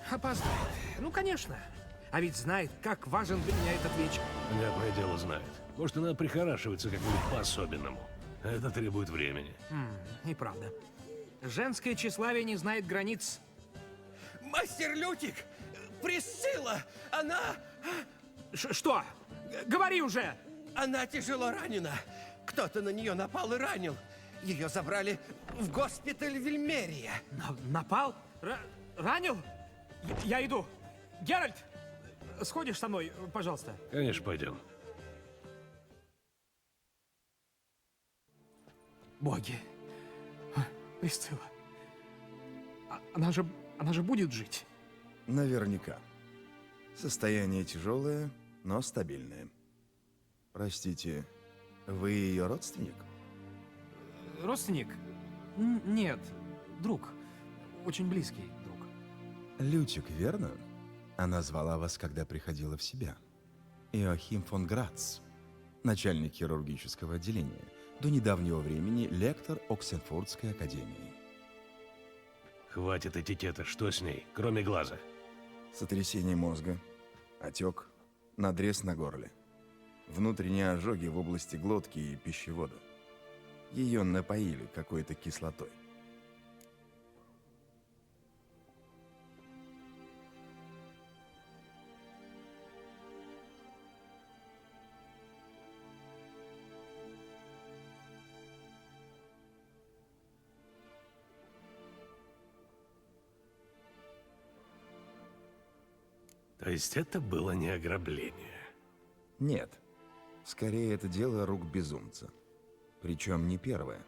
Опоздает. Ну, конечно. А ведь знает, как важен для меня этот вечер. Понятное дело, знает. Может, она прихорашивается как-нибудь по-особенному. Это требует времени. И правда. Женское тщеславие не знает границ. Мастер Лютик! Присцилла! Она... Что? Говори уже! Она тяжело ранена. Кто-то на нее напал и ранил. Ее забрали в госпиталь Вильмерия. Напал? Ранил? Я иду. Геральт, сходишь со мной, пожалуйста? Конечно, пойдем. Боги. Присцилла. Она же будет жить. Наверняка. Состояние тяжелое, но стабильное. Простите, вы ее родственник? Родственник? Нет, друг. Очень близкий друг. Лютик, верно? Она звала вас, когда приходила в себя. Иоахим фон Грац, начальник хирургического отделения, до недавнего времени лектор Оксенфуртской академии. Хватит этикета, что с ней, кроме глаза? Сотрясение мозга, отек, надрез на горле, внутренние ожоги в области глотки и пищевода. Ее напоили какой-то кислотой. То есть это было не ограбление? Нет. Скорее, это дело рук безумца. Причем не первое.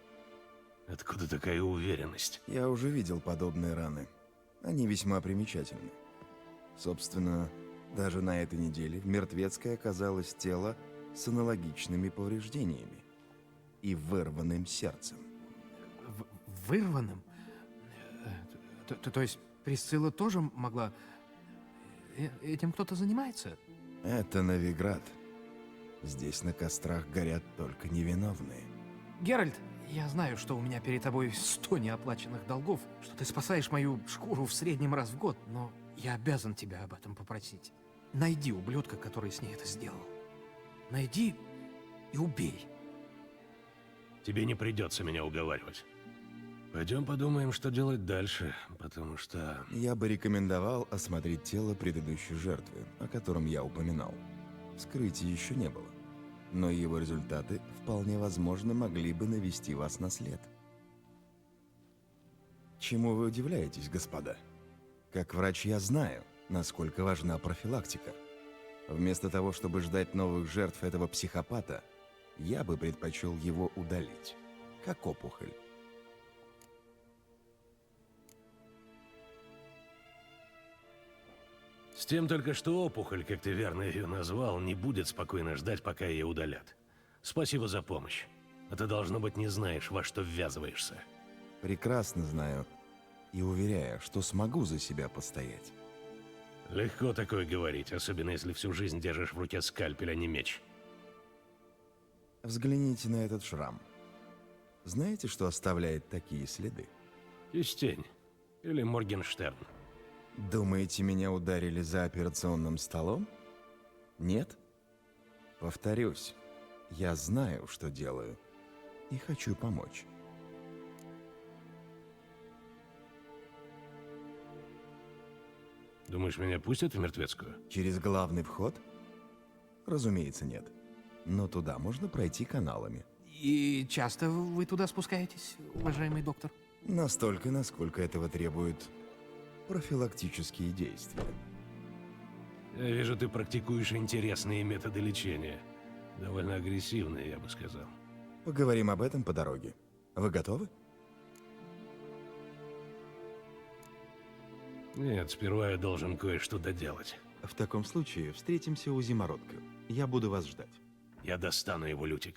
Откуда такая уверенность? Я уже видел подобные раны. Они весьма примечательны. Собственно, даже на этой неделе в Мертвецкой оказалось тело с аналогичными повреждениями и вырванным сердцем. Вырванным? То есть Присцилла тоже могла... Этим кто-то занимается? Это Новиград. Здесь на кострах горят только невиновные. Геральт, я знаю, что у меня перед тобой 100 неоплаченных долгов, что ты спасаешь мою шкуру в среднем раз в год, но я обязан тебя об этом попросить. Найди ублюдка, который с ней это сделал. Найди и убей. Тебе не придется меня уговаривать. Пойдем подумаем, что делать дальше, потому что... Я бы рекомендовал осмотреть тело предыдущей жертвы, о котором я упоминал. Вскрытия еще не было, но его результаты вполне возможно могли бы навести вас на след. Чему вы удивляетесь, господа? Как врач я знаю, насколько важна профилактика. Вместо того, чтобы ждать новых жертв этого психопата, я бы предпочел его удалить, как опухоль. С тем только, что опухоль, как ты верно ее назвал, не будет спокойно ждать, пока ее удалят. Спасибо за помощь. А ты, должно быть, не знаешь, во что ввязываешься. Прекрасно знаю и уверяю, что смогу за себя постоять. Легко такое говорить, особенно если всю жизнь держишь в руке скальпель, а не меч. Взгляните на этот шрам. Знаете, что оставляет такие следы? Кистень. Или Моргенштерн. Думаете, меня ударили за операционным столом? Нет? Повторюсь, я знаю, что делаю, и хочу помочь. Думаешь, меня пустят в Мертвецкую? Через главный вход? Разумеется, нет. но туда можно пройти каналами. И часто вы туда спускаетесь, уважаемый доктор? Настолько, насколько этого требуют профилактические действия. Я вижу, ты практикуешь интересные методы лечения. Довольно агрессивные, я бы сказал. Поговорим об этом по дороге. Вы готовы? Нет, сперва я должен кое-что доделать. В таком случае встретимся у Зимородка. Я буду вас ждать. Я достану его, Лютик.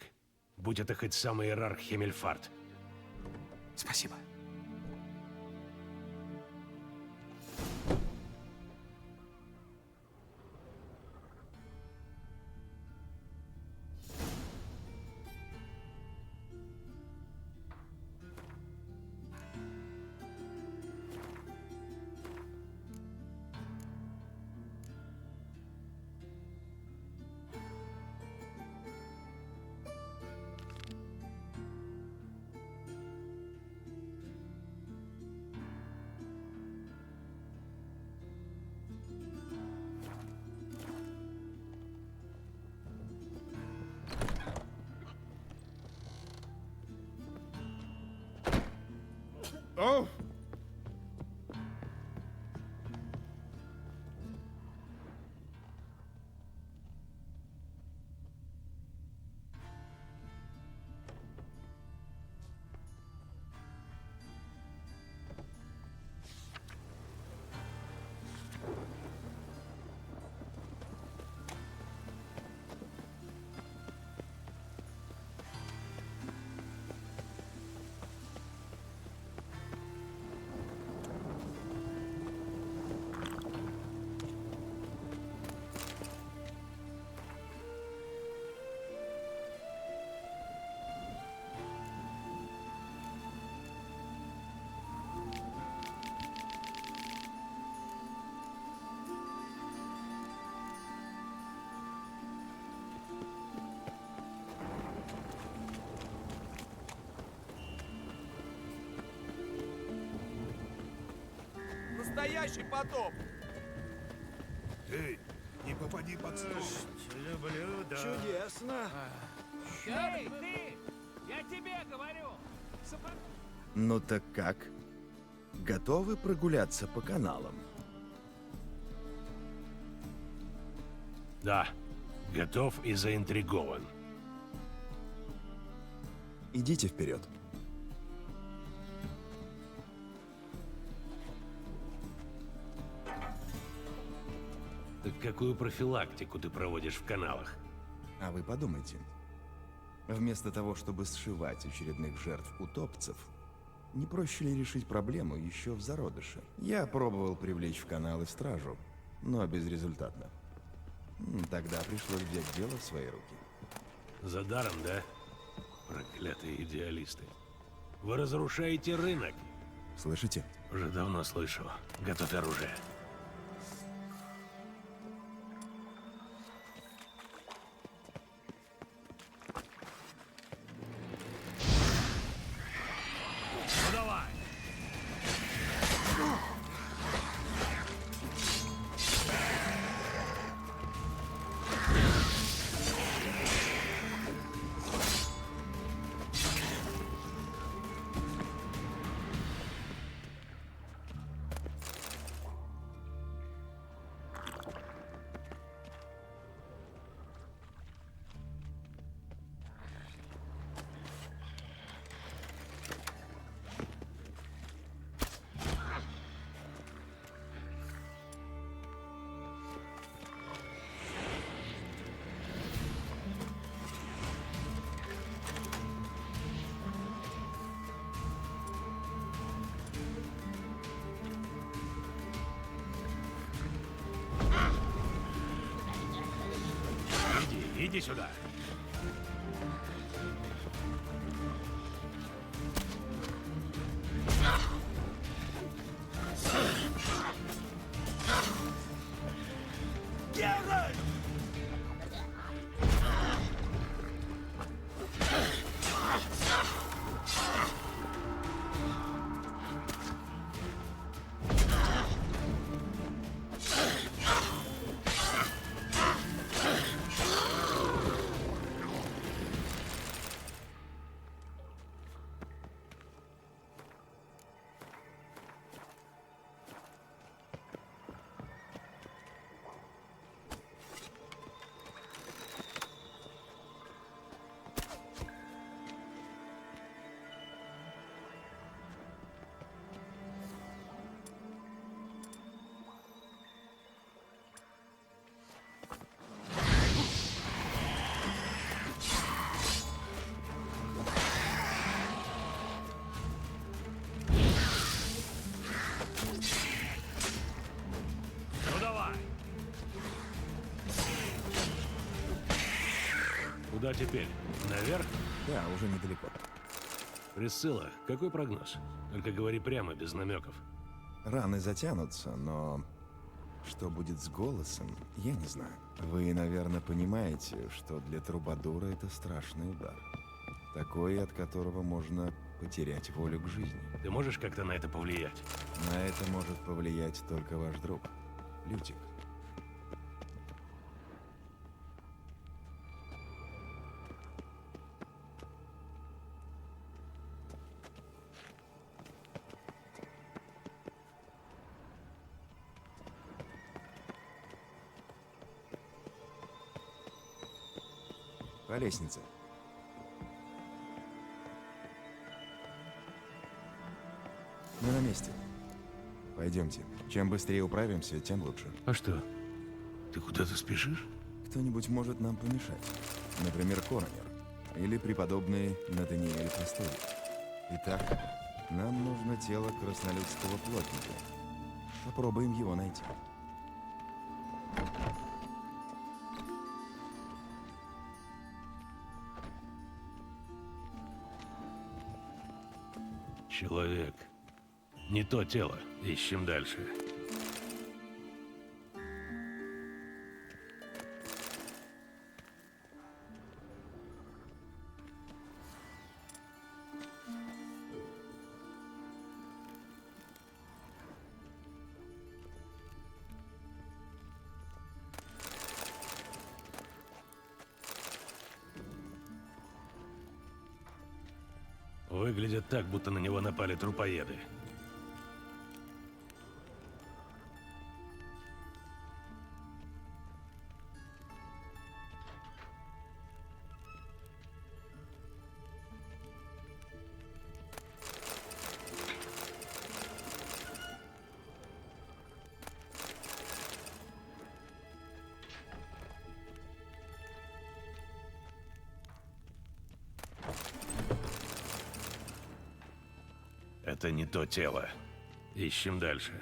Будь это хоть самый иерарх Хемельфарт. Спасибо. О! Настоящий потоп! Эй, не попади под стол. Люблю, да. Чудесно. Эй, ты! Я тебе говорю! Ну так как? Готовы прогуляться по каналам? Да, готов и заинтригован. Идите вперед. Так какую профилактику ты проводишь в каналах? А вы подумайте. Вместо того, чтобы сшивать очередных жертв утопцев, не проще ли решить проблему еще в зародыше? Я пробовал привлечь в каналы стражу, но безрезультатно. Тогда пришлось взять дело в свои руки. За даром, да? Проклятые идеалисты. Вы разрушаете рынок. Слышите? Уже давно слышу. Готовь оружие. Ну давай! Иди сюда. Геральт! Куда теперь? Наверх? Да, уже недалеко. Присцилла, какой прогноз? Только говори прямо, без намеков. Раны затянутся, но что будет с голосом, я не знаю. Вы, наверное, понимаете, что для трубадура это страшный удар. Такой, от которого можно потерять волю к жизни. Ты можешь как-то на это повлиять? На это может повлиять только ваш друг, Лютик. По лестнице. Мы на месте. Пойдемте. Чем быстрее управимся, тем лучше. А что? Ты куда-то спешишь? Кто-нибудь может нам помешать. Например, коронер. Или преподобный Натаниэль Пастырь. Итак, нам нужно тело краснолюдского плотника. Попробуем его найти. Человек. Не то тело. Ищем дальше. Выглядит так, будто на него напали трупоеды. Это не то тело. Ищем дальше.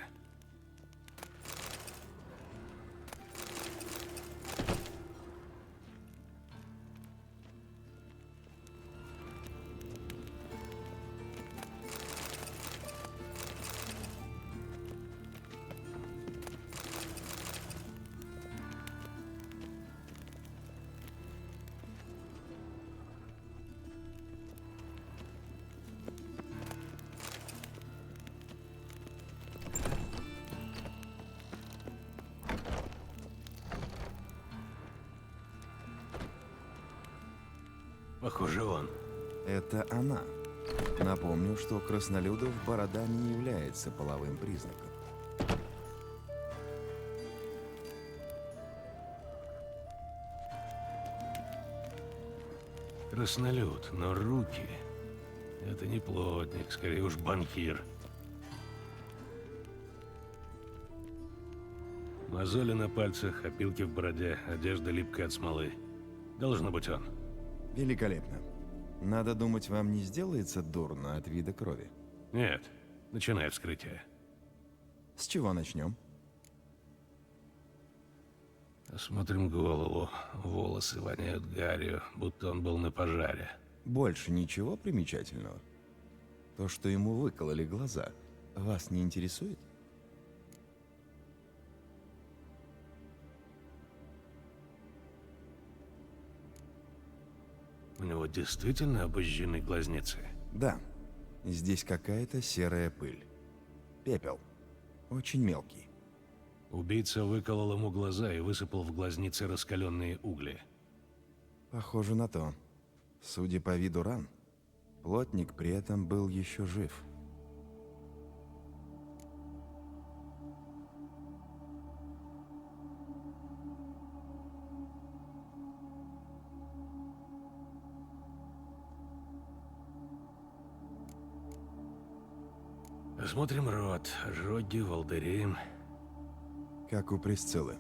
Похоже, он. Это она. Напомню, что у краснолюдов борода не является половым признаком. Краснолюд, но руки... Это не плотник, скорее уж банкир. Мозоли на пальцах, опилки в бороде, одежда липкая от смолы. Должно быть он. Великолепно. Надо думать, вам не сделается дурно от вида крови. Нет. Начинай вскрытие. С чего начнем? Осмотрим голову. Волосы воняют гарью, будто он был на пожаре. Больше ничего примечательного? То, что ему выкололи глаза, вас не интересует? У него действительно обожжены глазницы? Да. Здесь какая-то серая пыль. Пепел. Очень мелкий. Убийца выколол ему глаза и высыпал в глазницы раскаленные угли. Похоже на то. Судя по виду ран, плотник при этом был еще жив. Осмотрим рот. Ожоги, волдыри. Как у Присциллы.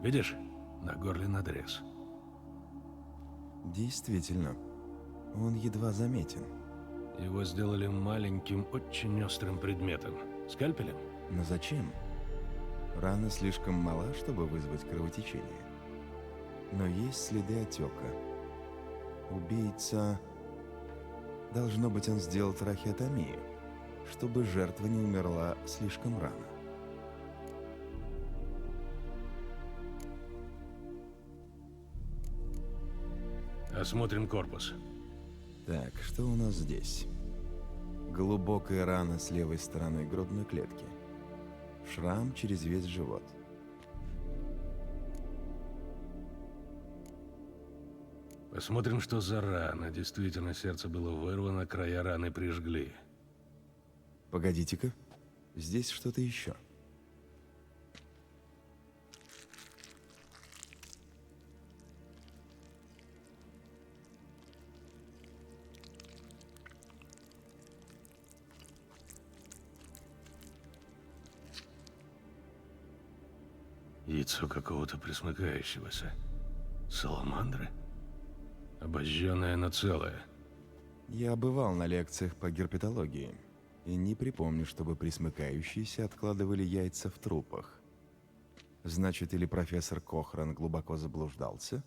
Видишь? На горле надрез. Действительно. Он едва заметен. Его сделали маленьким, очень острым предметом. Скальпелем? Но зачем? Рана слишком мала, чтобы вызвать кровотечение. Но есть следы отека. Убийца... Должно быть, он сделал трахеотомию, чтобы жертва не умерла слишком рано. Осмотрим корпус. Так, что у нас здесь? Глубокая рана с левой стороны грудной клетки. Шрам через весь живот. Посмотрим, что за рана. Действительно, сердце было вырвано, края раны прижгли. Погодите-ка. Здесь что-то еще. Яйцо какого-то пресмыкающегося. Саламандры? Обожженное, но целое. Я бывал на лекциях по герпетологии и не припомню, чтобы пресмыкающиеся откладывали яйца в трупах. Значит, или профессор Кохран глубоко заблуждался,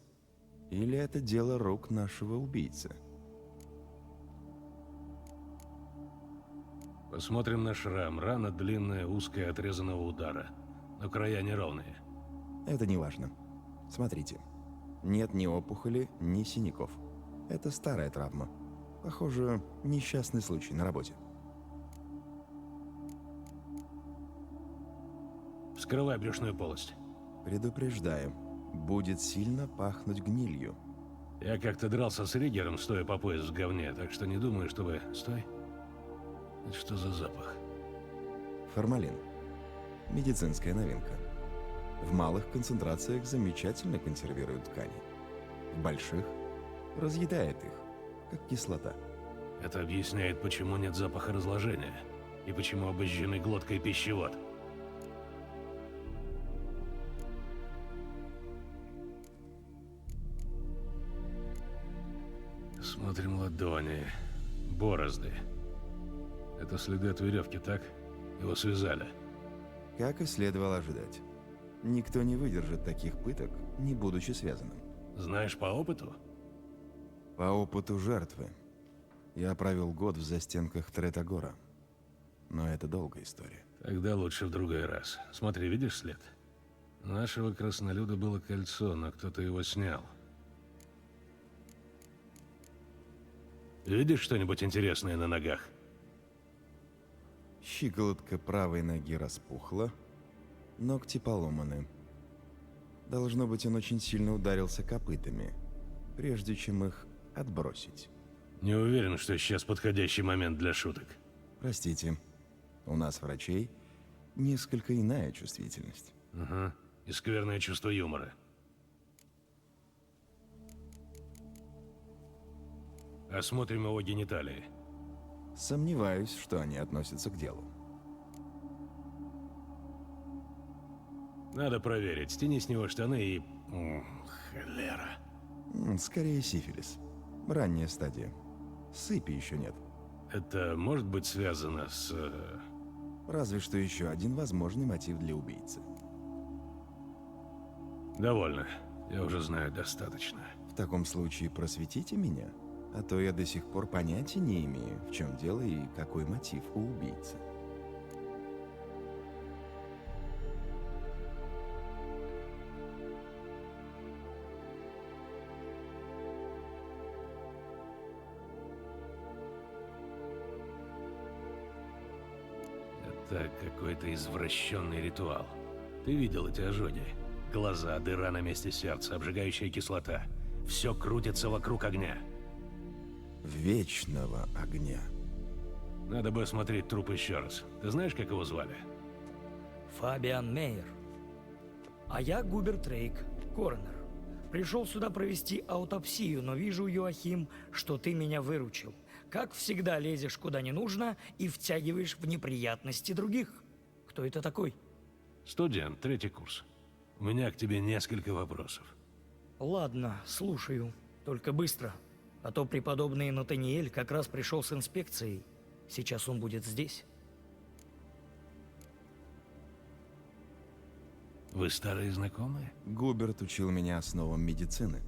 или это дело рук нашего убийцы. Посмотрим на шрам. Рана длинная, узкая, отрезанного удара. Но края неровные. Это не важно. Смотрите. Нет ни опухоли, ни синяков. Это старая травма. Похоже, несчастный случай на работе. Вскрывай брюшную полость. Предупреждаю, будет сильно пахнуть гнилью. Я как-то дрался с Риггером, стоя по пояс в говне, так что не думаю, что вы... Стой. Это что за запах? Формалин. Медицинская новинка. В малых концентрациях замечательно консервирует ткани. В больших разъедает их, как кислота. Это объясняет, почему нет запаха разложения. И почему обожжены глотка и пищевод. Смотрим ладони. Борозды. Это следы от веревки, так? Его связали. Как и следовало ожидать. Никто не выдержит таких пыток, не будучи связанным. Знаешь по опыту? По опыту жертвы. Я провел год в застенках Третагора. Но это долгая история. Тогда лучше в другой раз. Смотри, видишь след? У нашего краснолюда было кольцо, но кто-то его снял. Видишь что-нибудь интересное на ногах? Щиколотка правой ноги распухла, ногти поломаны. Должно быть, он очень сильно ударился копытами, прежде чем их отбросить. Не уверен, что сейчас подходящий момент для шуток. Простите, у нас, врачей, несколько иная чувствительность. Ага, и скверное чувство юмора. Осмотрим его гениталии. Сомневаюсь, что они относятся к делу. Надо проверить. Стяни с него штаны и... холера. Скорее сифилис. Ранняя стадия. Сыпи еще нет. Это может быть связано с... Разве что еще один возможный мотив для убийцы. Довольно. Я уже знаю достаточно. В таком случае просветите меня, а то я до сих пор понятия не имею, в чем дело и какой мотив у убийцы. Это какой-то извращенный ритуал. Ты видел эти ожоги? Глаза, дыра на месте сердца, обжигающая кислота. Все крутится вокруг огня. Вечного огня. Надо бы осмотреть труп еще раз. Ты знаешь, как его звали? Фабиан Мейер. А я Губерт Рейк, коронер. Пришел сюда провести аутопсию, но вижу, Йоахим, что ты меня выручил. Как всегда лезешь куда не нужно и втягиваешь в неприятности других. Кто это такой? Студент, 3-й курс. У меня к тебе несколько вопросов. Ладно, слушаю. Только быстро. А то преподобный Натаниэль как раз пришел с инспекцией. Сейчас он будет здесь. Вы старые знакомые? Губерт учил меня основам медицины.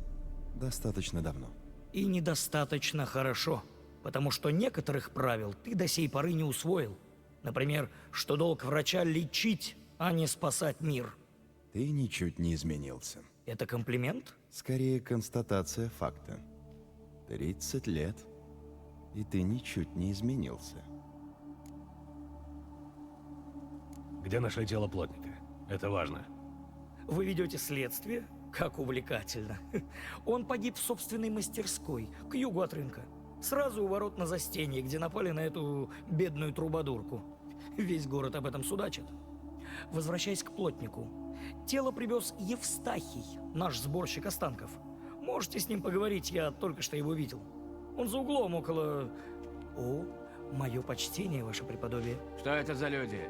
Достаточно давно. И недостаточно хорошо, потому что некоторых правил ты до сей поры не усвоил. Например, что долг врача лечить, а не спасать мир. Ты ничуть не изменился. Это комплимент? Скорее, констатация факта. 30 лет, и ты ничуть не изменился. Где нашли тело плотника? Это важно. Вы ведете следствие? Как увлекательно. Он погиб в собственной мастерской, к югу от рынка. Сразу у ворот на застенье, где напали на эту бедную трубадурку. Весь город об этом судачит. Возвращаясь к плотнику. Тело привез Евстахий, наш сборщик останков. Можете с ним поговорить, я только что его видел. Он за углом около... О, мое почтение, ваше преподобие. Что это за люди?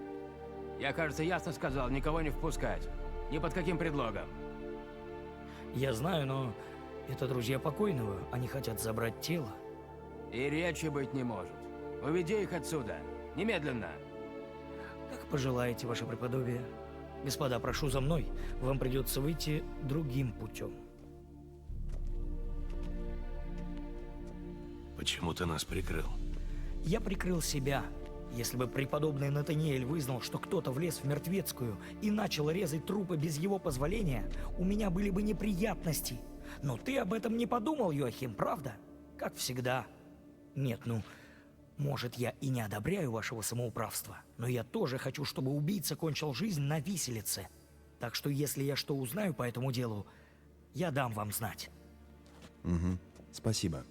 Я, кажется, ясно сказал, никого не впускать. Ни под каким предлогом. Я знаю, но это друзья покойного. Они хотят забрать тело. И речи быть не может. Уведи их отсюда. Немедленно. Как пожелаете, ваше преподобие. Господа, прошу за мной. Вам придется выйти другим путем. Почему ты нас прикрыл? Я прикрыл себя. Если бы преподобный Натаниэль вызнал, что кто-то влез в мертвецкую и начал резать трупы без его позволения, у меня были бы неприятности. Но ты об этом не подумал, Йоахим, правда? Как всегда. Нет, ну, может, я и не одобряю вашего самоуправства, но я тоже хочу, чтобы убийца кончил жизнь на виселице. Так что, если я что узнаю по этому делу, я дам вам знать. Угу. Спасибо.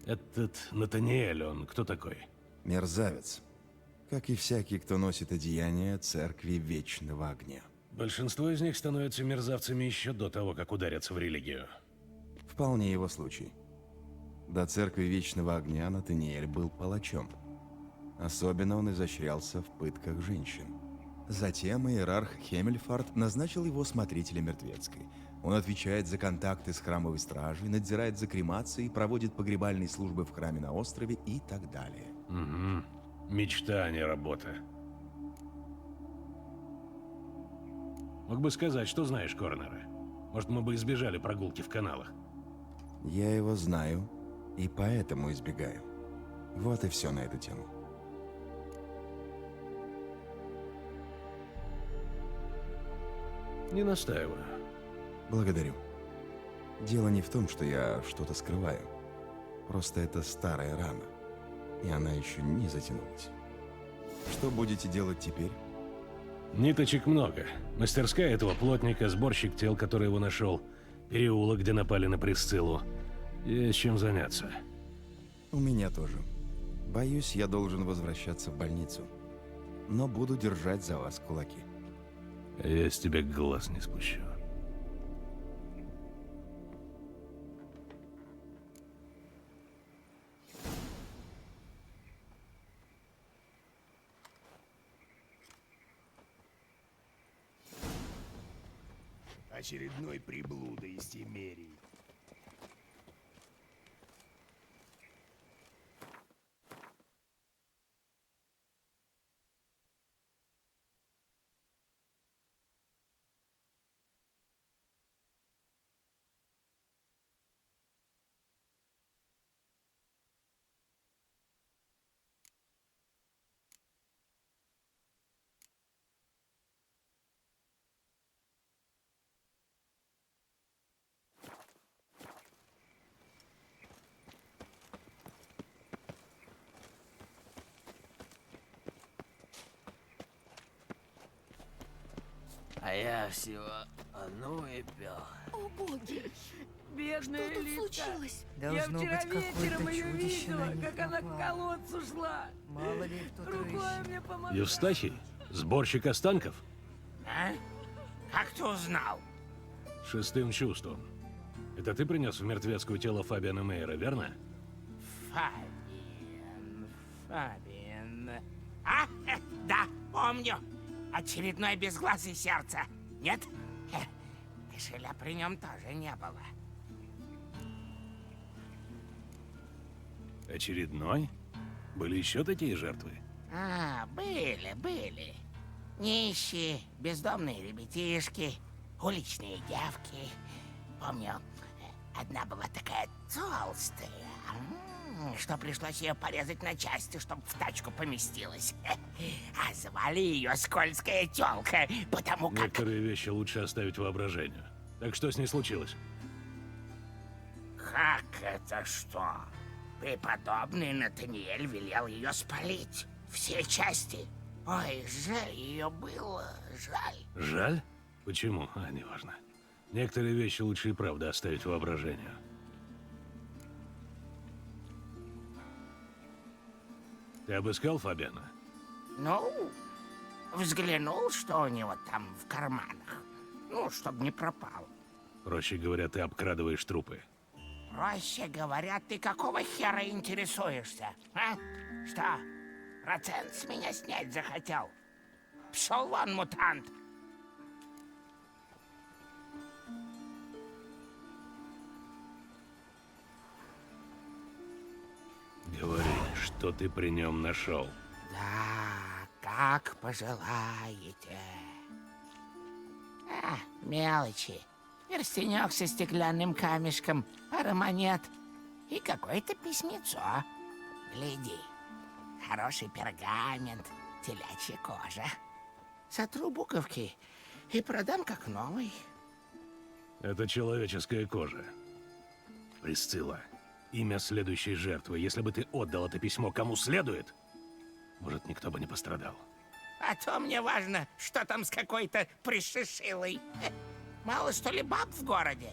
Этот Натаниэль, он кто такой? Мерзавец. Как и всякий, кто носит одеяние Церкви Вечного Огня. Большинство из них становятся мерзавцами еще до того, как ударятся в религию. Вполне его случай. До Церкви Вечного Огня Натаниэль был палачом. Особенно он изощрялся в пытках женщин. Затем иерарх Хемельфард назначил его смотрителем мертвецкой. Он отвечает за контакты с храмовой стражей, надзирает за кремацией, проводит погребальные службы в храме на острове и так далее. Угу. Мечта, а не работа. Мог бы сказать, что знаешь Коронера. Может, мы бы избежали прогулки в каналах. Я его знаю и поэтому избегаю. Вот и все на эту тему. Не настаиваю. Благодарю. Дело не в том, что я что-то скрываю. Просто это старая рана, и она еще не затянулась. Что будете делать теперь? Ниточек много. Мастерская этого плотника, сборщик тел, который его нашел, переулок, где напали на Присциллу. Есть чем заняться. У меня тоже. Боюсь, я должен возвращаться в больницу. Но буду держать за вас кулаки. Я с тебя глаз не спущу. Очередной приблуда из Темерии. А я всего одну выпил. О, боги! Бедная Что тут Литка. случилось? Я вчера быть, какое-то вечером ее чудище видела, на них как она к напало. колодцу шла. Мало ли кто Рукой мне помогла. Евстахий? Сборщик останков? А? Как ты узнал? Шестым чувством. Это ты принес в мертвецкую тело Фабиана Мейера, верно? Фабиан. А? Да, помню. Очередной безглазый сердце. Нет? Кошеля при нем тоже не было. Очередной? Были еще такие жертвы? Были. Нищие, бездомные ребятишки, уличные девки. Помню, одна была такая толстая, что пришлось ее порезать на части, чтобы в тачку поместилась. А звали ее Скользкая тёлка, потому как... Некоторые вещи лучше оставить воображению. Так что с ней случилось? Как это что? Преподобный Натаниэль велел ее спалить. Все части. Ой, жаль ее было, жаль. Жаль? Почему? Неважно. Некоторые вещи лучше и правда оставить воображению. Ты обыскал Фабиана? Ну, взглянул, что у него там в карманах. Ну, чтобы не пропал. Проще говоря, ты обкрадываешь трупы. Проще говоря, ты какого хера интересуешься, а? Что, процент с меня снять захотел? Пшел вон, мутант! Говори, что ты при нем нашел? Да, как пожелаете. Мелочи. Перстенек со стеклянным камешком, пара монет и какое-то письмецо. Гляди, хороший пергамент, телячья кожа. Сотру буковки и продам как новый. Это человеческая кожа. Присцилла, имя следующей жертвы. Если бы ты отдал это письмо кому следует, может, никто бы не пострадал. А то мне важно, что там с какой-то пришишилой. Мало что ли баб в городе?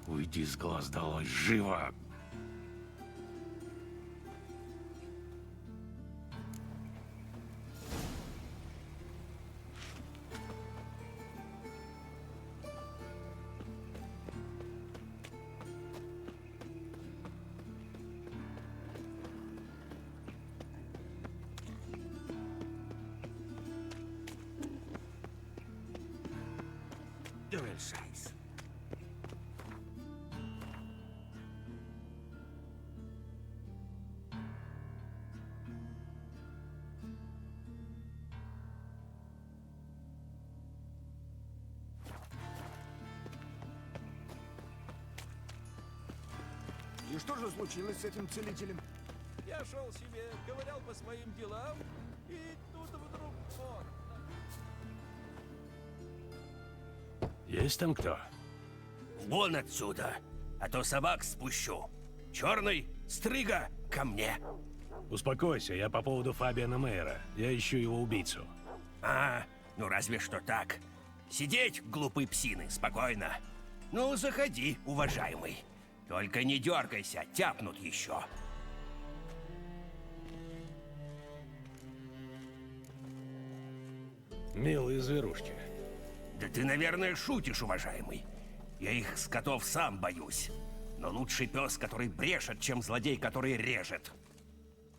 Уйди с глаз долой, живо! Дуэльшайс. И что же случилось с этим целителем? Я шел себе, ковырял по своим делам, и тут вдруг он. Есть там кто? Вон отсюда, а то собак спущу. Черный, Стрига, ко мне. Успокойся, я по поводу Фабиана Мейера. Я ищу его убийцу. Ну разве что так. Сидеть, глупые псины, спокойно. Ну, заходи, уважаемый. Только не дергайся, тяпнут еще. Милые зверушки. Да ты, наверное, шутишь, уважаемый. Я их скотов сам боюсь. Но лучший пес, который брешет, чем злодей, который режет.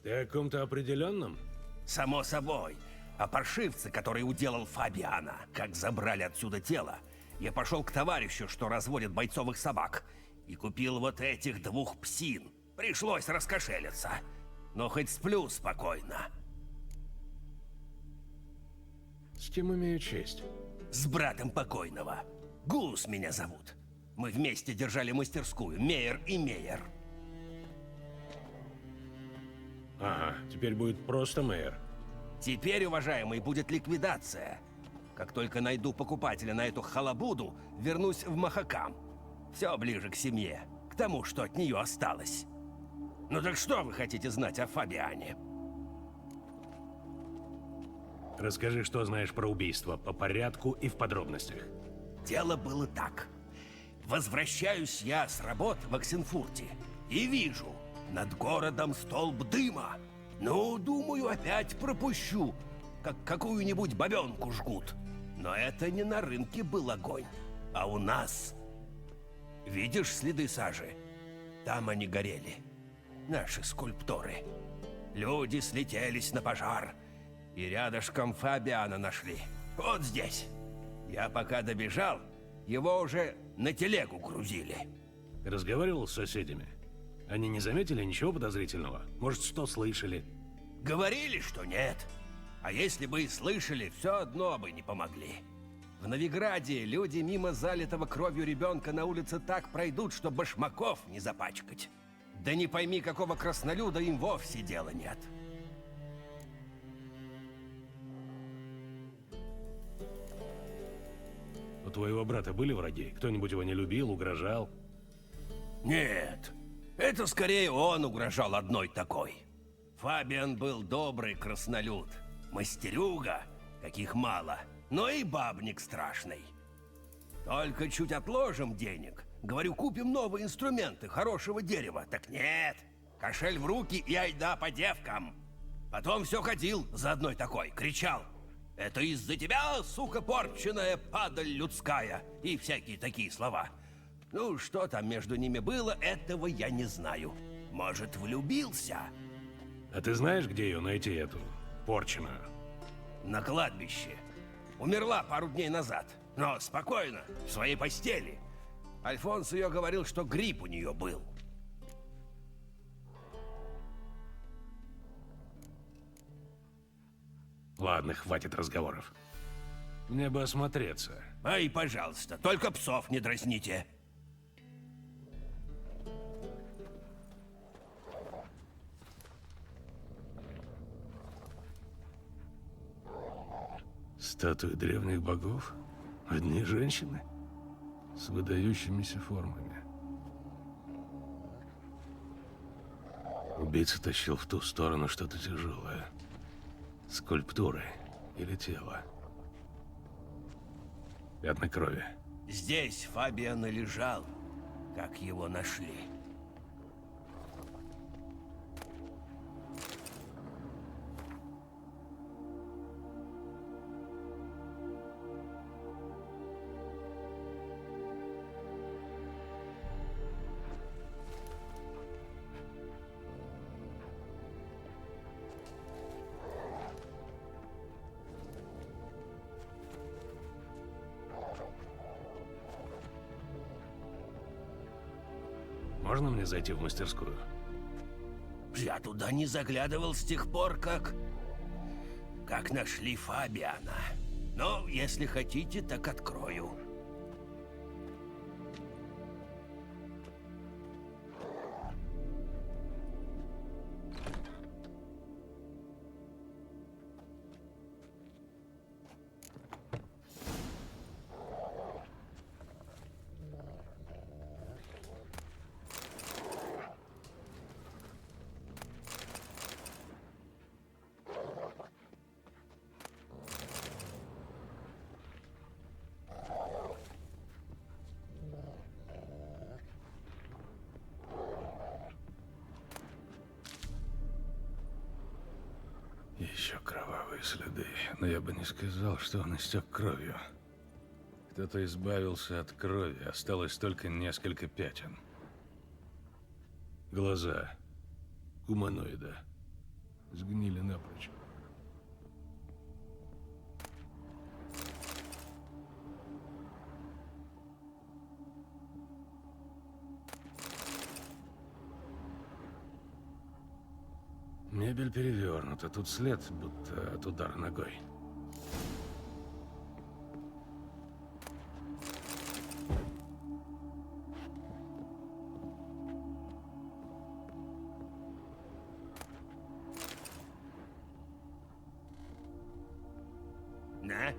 Ты о ком-то определенном? Само собой. А паршивцы, который уделал Фабиана, как забрали отсюда тело, я пошел к товарищу, что разводит бойцовых собак, и купил вот этих двух псин. Пришлось раскошелиться. Но хоть сплю спокойно. С кем имею честь? С братом покойного. Гус меня зовут. Мы вместе держали мастерскую, Мейер и Мейер. Ага, теперь будет просто Мейер. Теперь, уважаемый, будет ликвидация. Как только найду покупателя на эту халабуду, вернусь в Махакам. Все ближе к семье, к тому, что от нее осталось. Ну так что вы хотите знать о Фабиане? Расскажи, что знаешь про убийство, по порядку и в подробностях. Дело было так. Возвращаюсь я с работ в Оксенфурте и вижу над городом столб дыма. Ну, думаю, опять пропущу, как какую-нибудь бабенку жгут. Но это не на рынке был огонь, а у нас. Видишь следы сажи? Там они горели. Наши скульпторы. Люди слетелись на пожар. И рядышком Фабиана нашли. Вот здесь. Я пока добежал, его уже на телегу грузили. Разговаривал с соседями? Они не заметили ничего подозрительного? Может, что слышали? Говорили, что нет. А если бы и слышали, все одно бы не помогли. В Новиграде люди мимо залитого кровью ребенка на улице так пройдут, что башмаков не запачкать. Да не пойми, какого краснолюда им вовсе дела нет. У твоего брата были враги? Кто-нибудь его не любил, угрожал? Нет, это скорее он угрожал одной такой. Фабиан был добрый краснолюд, мастерюга, каких мало, но и бабник страшный. Только чуть отложим денег, говорю, купим новые инструменты хорошего дерева. Так нет, кошель в руки и айда по девкам. Потом все ходил за одной такой, кричал: «Это из-за тебя, сука порченая, падаль людская!» И всякие такие слова. Ну, что там между ними было, этого я не знаю. Может, влюбился? А ты знаешь, где ее найти, эту порченую? На кладбище. Умерла пару дней назад, но спокойно, в своей постели. Альфонс ее говорил, что грипп у нее был. Ладно, хватит разговоров. Мне бы осмотреться. Ай, пожалуйста, только псов не дразните. Статуи древних богов? Одни женщины? С выдающимися формами. Убийца тащил в ту сторону что-то тяжелое. Скульптуры или тело. Пятна крови. Здесь Фабиан и лежал, как его нашли. Можно мне зайти в мастерскую? Я туда не заглядывал с тех пор, как нашли Фабиана. Но если хотите, так открою. Еще кровавые следы, но я бы не сказал, что он истек кровью. Кто-то избавился от крови, осталось только несколько пятен. Глаза гуманоида сгнили напрочь. Мебель перевернута, тут след, будто от удара ногой. На.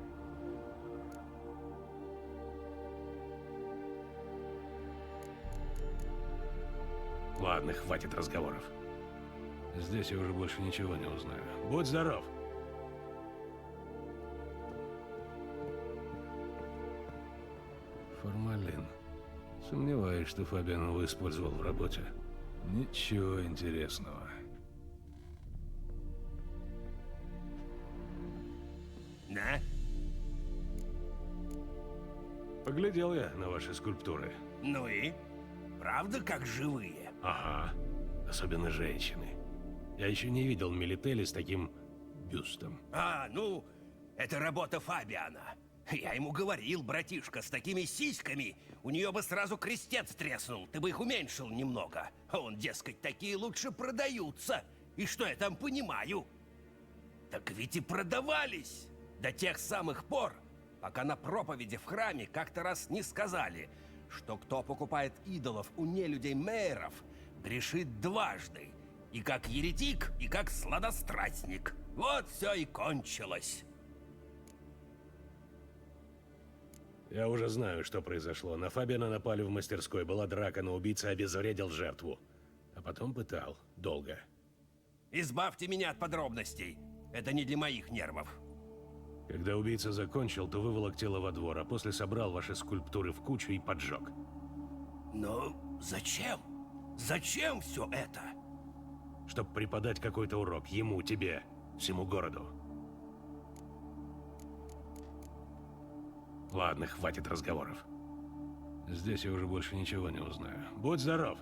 Ладно, хватит разговоров. Здесь я уже больше ничего не узнаю. Будь здоров! Формалин. Сомневаюсь, что Фабиан его использовал в работе. Ничего интересного. На. Поглядел я на ваши скульптуры. Ну и? Правда, как живые? Ага. Особенно женщины. Я еще не видел Милители с таким бюстом. Ну, это работа Фабиана. Я ему говорил, братишка, с такими сиськами у нее бы сразу крестец треснул, ты бы их уменьшил немного. А он, дескать, такие лучше продаются. И что я там понимаю? Так ведь и продавались до тех самых пор, пока на проповеди в храме как-то раз не сказали, что кто покупает идолов у нелюдей-мейеров, грешит дважды. И как еретик, и как сладострастник. Вот все и кончилось. Я уже знаю, что произошло. На Фабиана напали в мастерской, была драка, но убийца обезвредил жертву. А потом пытал. Долго. Избавьте меня от подробностей. Это не для моих нервов. Когда убийца закончил, то выволок тело во двор, а после собрал ваши скульптуры в кучу и поджег. Но зачем? Зачем все это? Чтоб преподать какой-то урок ему, тебе, всему городу. Ладно, хватит разговоров. Здесь я уже больше ничего не узнаю. Будь здоров!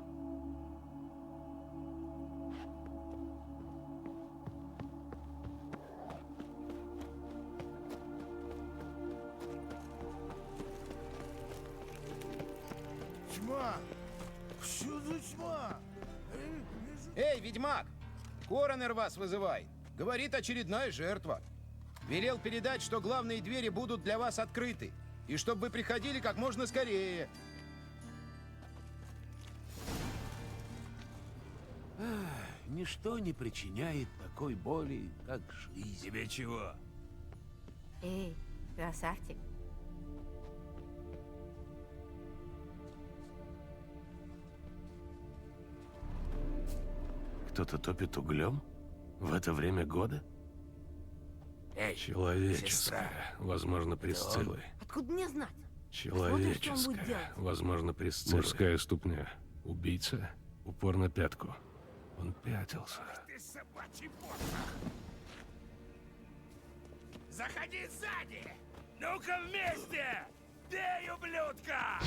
Тьма! Что за тьма? Эй, ведьмак! Коронер вас вызывай. Говорит, очередная жертва. Велел передать, что главные двери будут для вас открыты. И чтобы вы приходили как можно скорее. Ничто не причиняет такой боли, как жизнь. Тебе чего? Эй, красавчик. Кто-то топит углем? В это время года? Эй, Человеческое. сестра. Возможно, Присциллы. Откуда мне знать? Человеческое. Возможно, Присциллы. Мужская ступня. Убийца. Упор на пятку. Он пятился. Ты собачий потрох! Заходи сзади! Ну-ка вместе! Бей, ублюдка!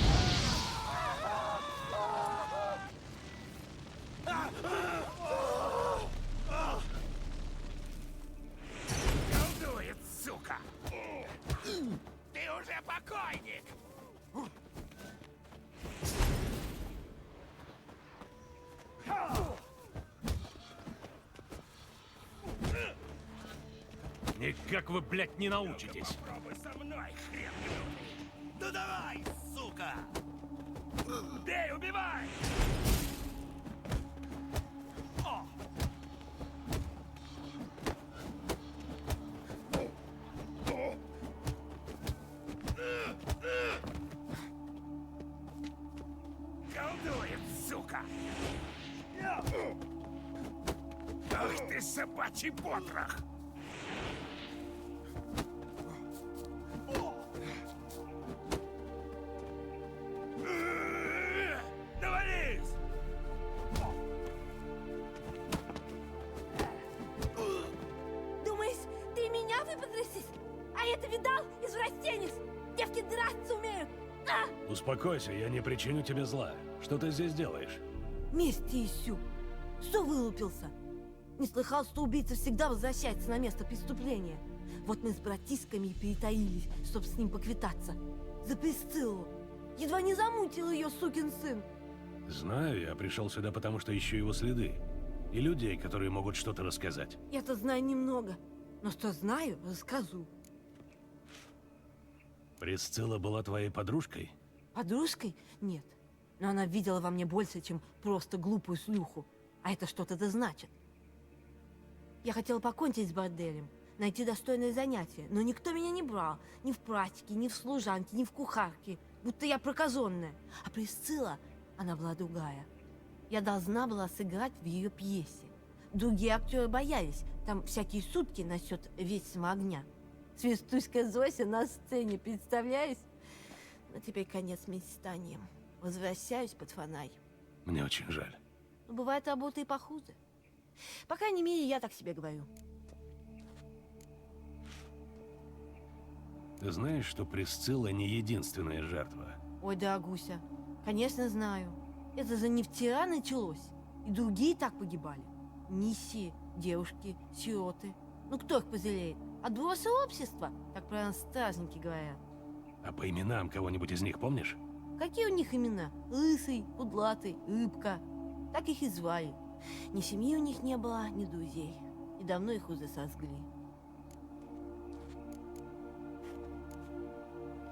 Колдует, сука! Ты уже покойник! Никак вы, блядь, не научитесь. Попробуй со мной, хрен гнутый! Ну давай, сука! Бей, убивай! О! Колдует, сука! Ах ты, собачий потрох! Навались! Думаешь, ты меня выподросишь? А это видал, извращенец? Девки драться умеют! А! Успокойся, я не причиню тебе зла. Что ты здесь делаешь? Месть ищу. Что вылупился? Не слыхал, что убийца всегда возвращается на место преступления. Вот мы с братишками и перетаились, чтобы с ним поквитаться. За Присциллу. Едва не замутил ее сукин сын. Знаю, я пришел сюда, потому что ищу его следы. И людей, которые могут что-то рассказать. Я-то знаю немного. Но что знаю, расскажу. Присцилла была твоей подружкой? Подружкой? Нет. Но она видела во мне больше, чем просто глупую шлюху. А это что-то да значит. Я хотела покончить с борделем, найти достойное занятие, но никто меня не брал. Ни в прачке, ни в служанке, ни в кухарке. Будто я прокаженная. А Присцилла, она была другая. Я должна была сыграть в ее пьесе. Другие актеры боялись. Там всякие шутки насчет вечного огня. Свистушка Зося на сцене, представляешь? Но теперь конец мечтаниям. Возвращаюсь под фонарь. Мне очень жаль. Но бывает работа и похуже. По крайней мере, я так себе говорю. Ты знаешь, что Присцилла не единственная жертва? Ой, дорогуся, конечно знаю. Это же не вчера началось. И другие так погибали. нищие, девушки, сироты. Ну кто их пожалеет? Отбросы общества, так про нас стражники говорят. А по именам кого-нибудь из них помнишь? Какие у них имена? Лысый, Пудлатый, Рыбка. Так их и звали. Ни семьи у них не было, ни друзей. И давно их уже сожгли.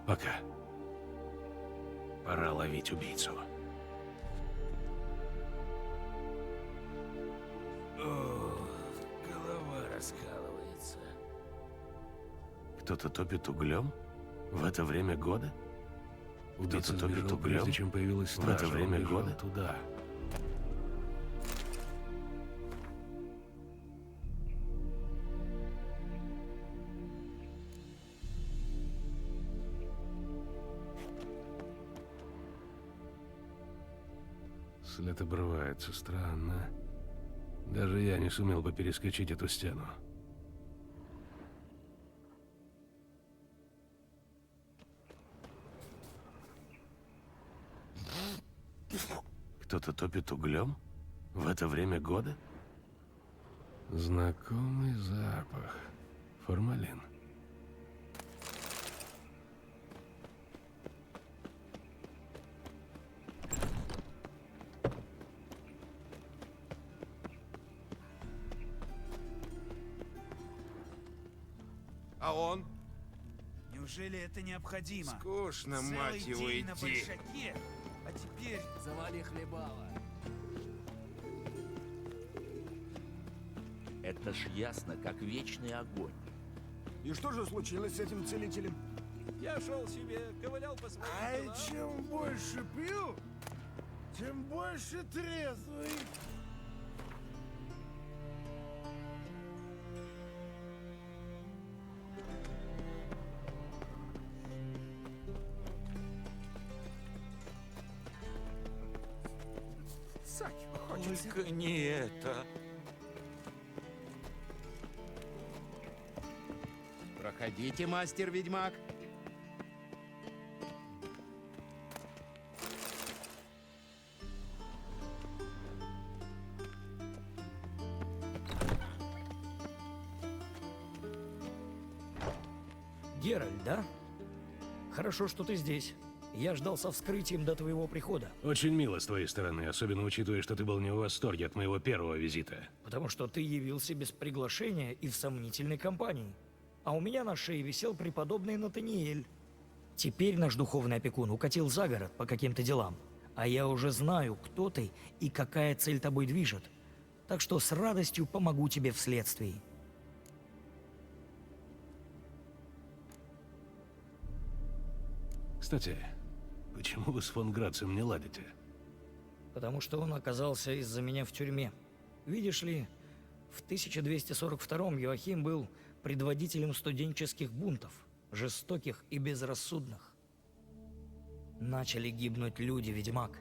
Пока. Пора ловить убийцу. Голова раскалывается. Кто-то топит углем? В это время года? Кто-то топит углем? прежде чем появилась В это стража, он время бежал года? туда. След обрывается. Странно. Даже я не сумел бы перескочить эту стену. Кто-то топит углем? В это время года? Знакомый запах. Формалин. А он? Неужели это необходимо? Скучно, Целый мать его, день на идти. большаке, а теперь... Завали хлебала. Это ж ясно, как вечный огонь. И что же случилось с этим целителем? Я шел себе, ковылял по своим Ай, делам. чем больше пью, тем больше трезвый. Сахи хочется. Только не это. Проходите, мастер-ведьмак. Геральт, да? Хорошо, что ты здесь. Я ждал со вскрытием до твоего прихода. Очень мило с твоей стороны, особенно учитывая, что ты был не в восторге от моего первого визита. Потому что ты явился без приглашения и в сомнительной компании. А у меня на шее висел преподобный Натаниэль. Теперь наш духовный опекун укатил за город по каким-то делам. А я уже знаю, кто ты и какая цель тобой движет. Так что с радостью помогу тебе в следствии. Кстати, почему вы с фон Грацем не ладите? Потому что он оказался из-за меня в тюрьме. Видишь ли, в 1242-м Йоахим был предводителем студенческих бунтов, жестоких и безрассудных. Начали гибнуть люди, ведьмак.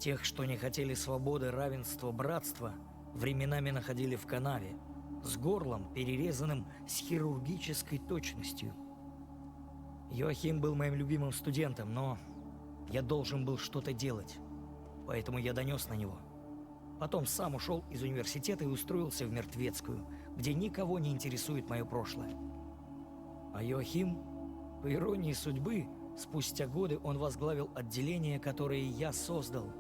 Тех, что не хотели свободы, равенства, братства, временами находили в канаве, с горлом, перерезанным с хирургической точностью. Йоахим был моим любимым студентом, но я должен был что-то делать, поэтому я донес на него. Потом сам ушел из университета и устроился в Мертвецкую, где никого не интересует мое прошлое. А Йоахим, по иронии судьбы, спустя годы он возглавил отделение, которое я создал.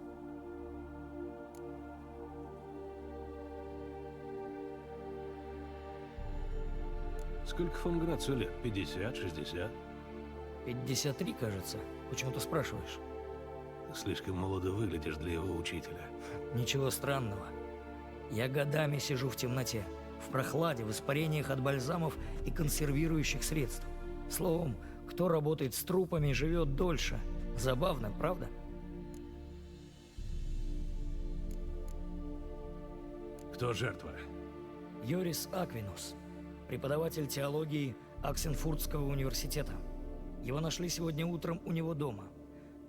Сколько фон Грацу лет? 50, 60? 53, кажется. Почему ты спрашиваешь? Ты слишком молодо выглядишь для его учителя. Ничего странного. Я годами сижу в темноте, в прохладе, в испарениях от бальзамов и консервирующих средств. Словом, кто работает с трупами, живет дольше. Забавно, правда? Кто жертва? Йорис Аквинус, преподаватель теологии Оксенфуртского университета. Его нашли сегодня утром у него дома,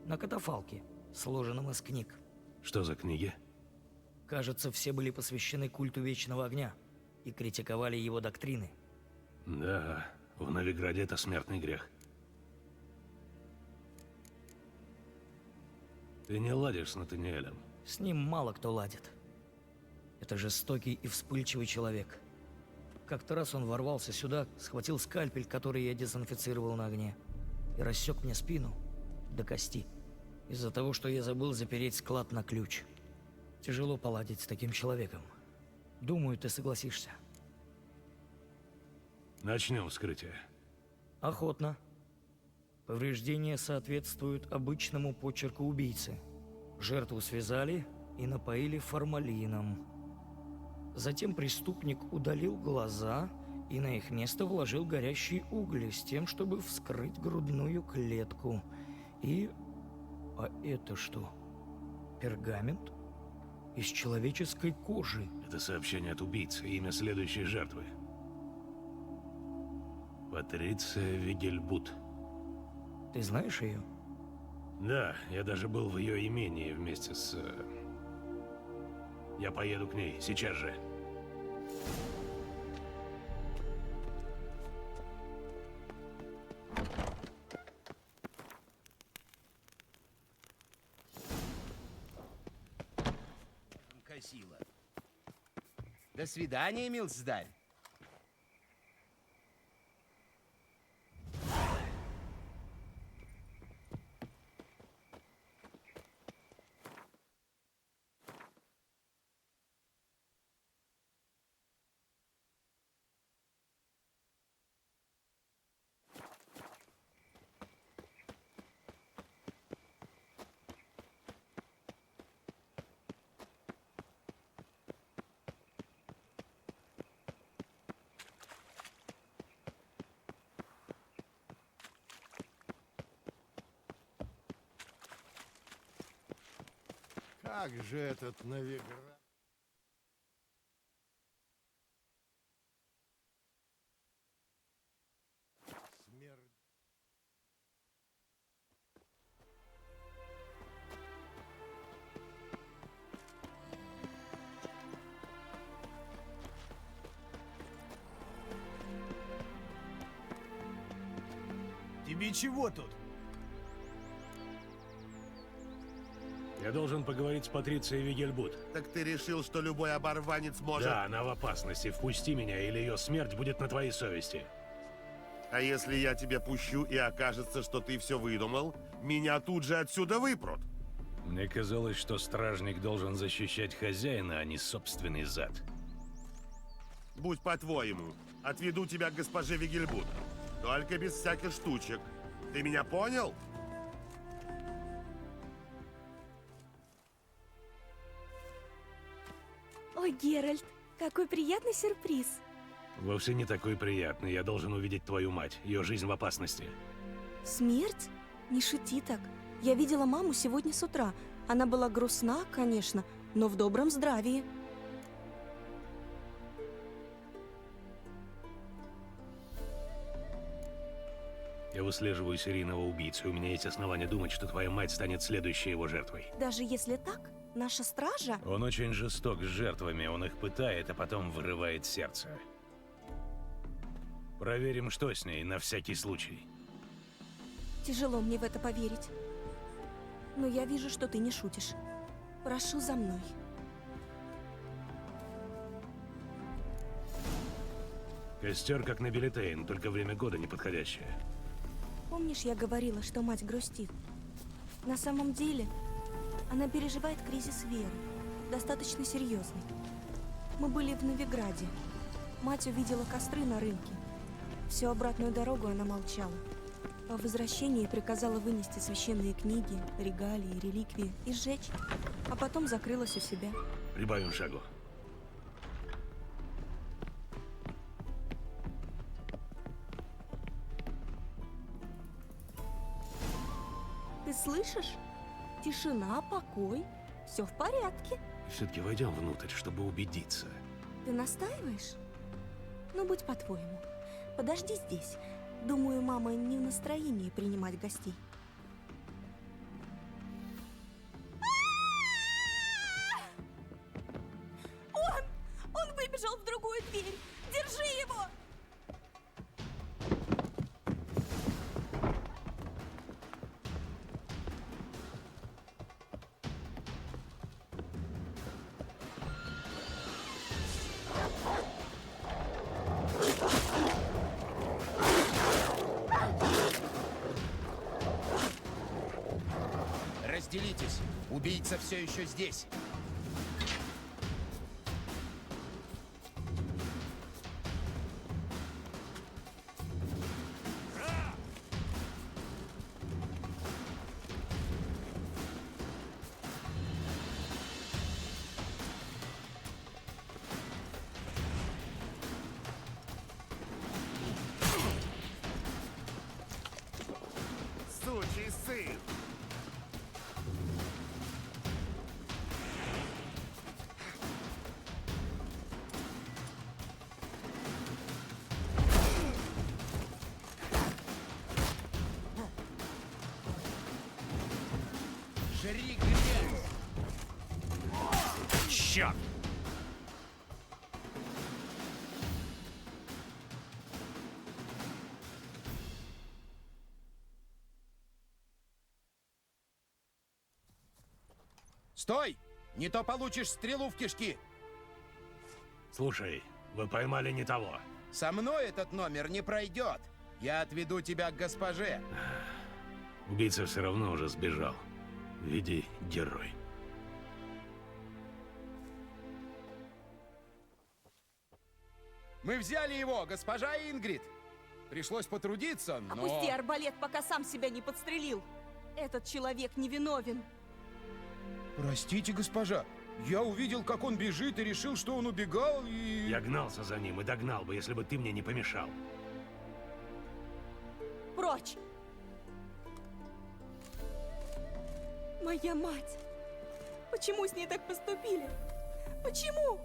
на катафалке, сложенном из книг. Что за книги? Кажется, все были посвящены культу Вечного Огня и критиковали его доктрины. Да, в Новиграде это смертный грех. Ты не ладишь с Натаниэлем? С ним мало кто ладит. Это жестокий и вспыльчивый человек. Как-то раз он ворвался сюда, схватил скальпель, который я дезинфицировал на огне, и рассек мне спину до кости. Из-за того, что я забыл запереть склад на ключ. Тяжело поладить с таким человеком. Думаю, ты согласишься. Начнем вскрытие. Охотно. Повреждения соответствуют обычному почерку убийцы. Жертву связали и напоили формалином. Затем преступник удалил глаза и на их место вложил горящие угли с тем, чтобы вскрыть грудную клетку. И... А это что? Пергамент? Из человеческой кожи. Это сообщение от убийцы, имя следующей жертвы. Патриция Вигельбут. Ты знаешь ее? Да, я даже был в ее имении вместе с... Я поеду к ней, сейчас же. Косила. До свидания, милздарь. Как же этот Новиград? Смерть. Тебе чего тут? Я должен поговорить с Патрицией Вигельбут. Так ты решил, что любой оборванец может... Да, она в опасности. Впусти меня, или ее смерть будет на твоей совести. А если я тебя пущу и окажется, что ты все выдумал, меня тут же отсюда выпрут. Мне казалось, что стражник должен защищать хозяина, а не собственный зад. Будь по-твоему, отведу тебя к госпоже Вигельбут. Только без всяких штучек. Ты меня понял? Ой, Геральт, какой приятный сюрприз. Вовсе не такой приятный. Я должен увидеть твою мать. Ее жизнь в опасности. Смерть? Не шути так. Я видела маму сегодня с утра. Она была грустна, конечно, но в добром здравии. Я выслеживаю серийного убийцу. У меня есть основания думать, что твоя мать станет следующей его жертвой. Даже если так, наша стража... Он очень жесток с жертвами. Он их пытает, а потом вырывает сердце. Проверим, что с ней, на всякий случай. Тяжело мне в это поверить. Но я вижу, что ты не шутишь. Прошу за мной. Костер как на Белитейн, только время года неподходящее. Помнишь, я говорила, что мать грустит? На самом деле, она переживает кризис веры. Достаточно серьезный. Мы были в Новиграде. Мать увидела костры на рынке. Всю обратную дорогу она молчала. По возвращении приказала вынести священные книги, регалии, реликвии и сжечь. А потом закрылась у себя. Прибавим шагу. Ты слышишь? Тишина, покой. Все в порядке. Все-таки войдем внутрь, чтобы убедиться. Ты настаиваешь? Ну, будь по-твоему. Подожди здесь. Думаю, мама не в настроении принимать гостей. Он выбежал в другую дверь! Держи его! разделитесь. Убийца все еще здесь. Сучий сын! Жри грязь! Черт! Стой! Не то получишь стрелу в кишки. Слушай, вы поймали не того. Со мной этот номер не пройдет. Я отведу тебя к госпоже. Убийца все равно уже сбежал. Веди, герой. Мы взяли его, госпожа Ингрид. Пришлось потрудиться, но... Опусти арбалет, пока сам себя не подстрелил. Этот человек невиновен. Простите, госпожа. Я увидел, как он бежит, и решил, что он убегал, и... Я гнался за ним и догнал бы, если бы ты мне не помешал. Прочь! Моя мать! Почему с ней так поступили? Почему?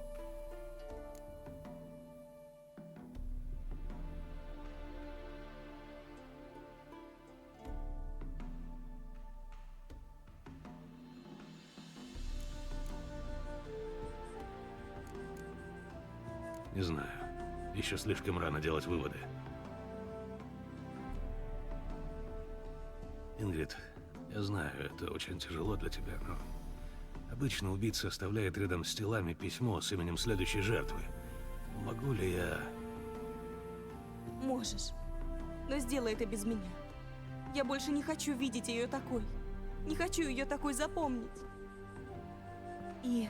Не знаю. Еще слишком рано делать выводы. Ингрид, я знаю, это очень тяжело для тебя, но... Обычно убийца оставляет рядом с телами письмо с именем следующей жертвы. Могу ли я... Можешь. Но сделай это без меня. Я больше не хочу видеть ее такой. Не хочу ее такой запомнить. И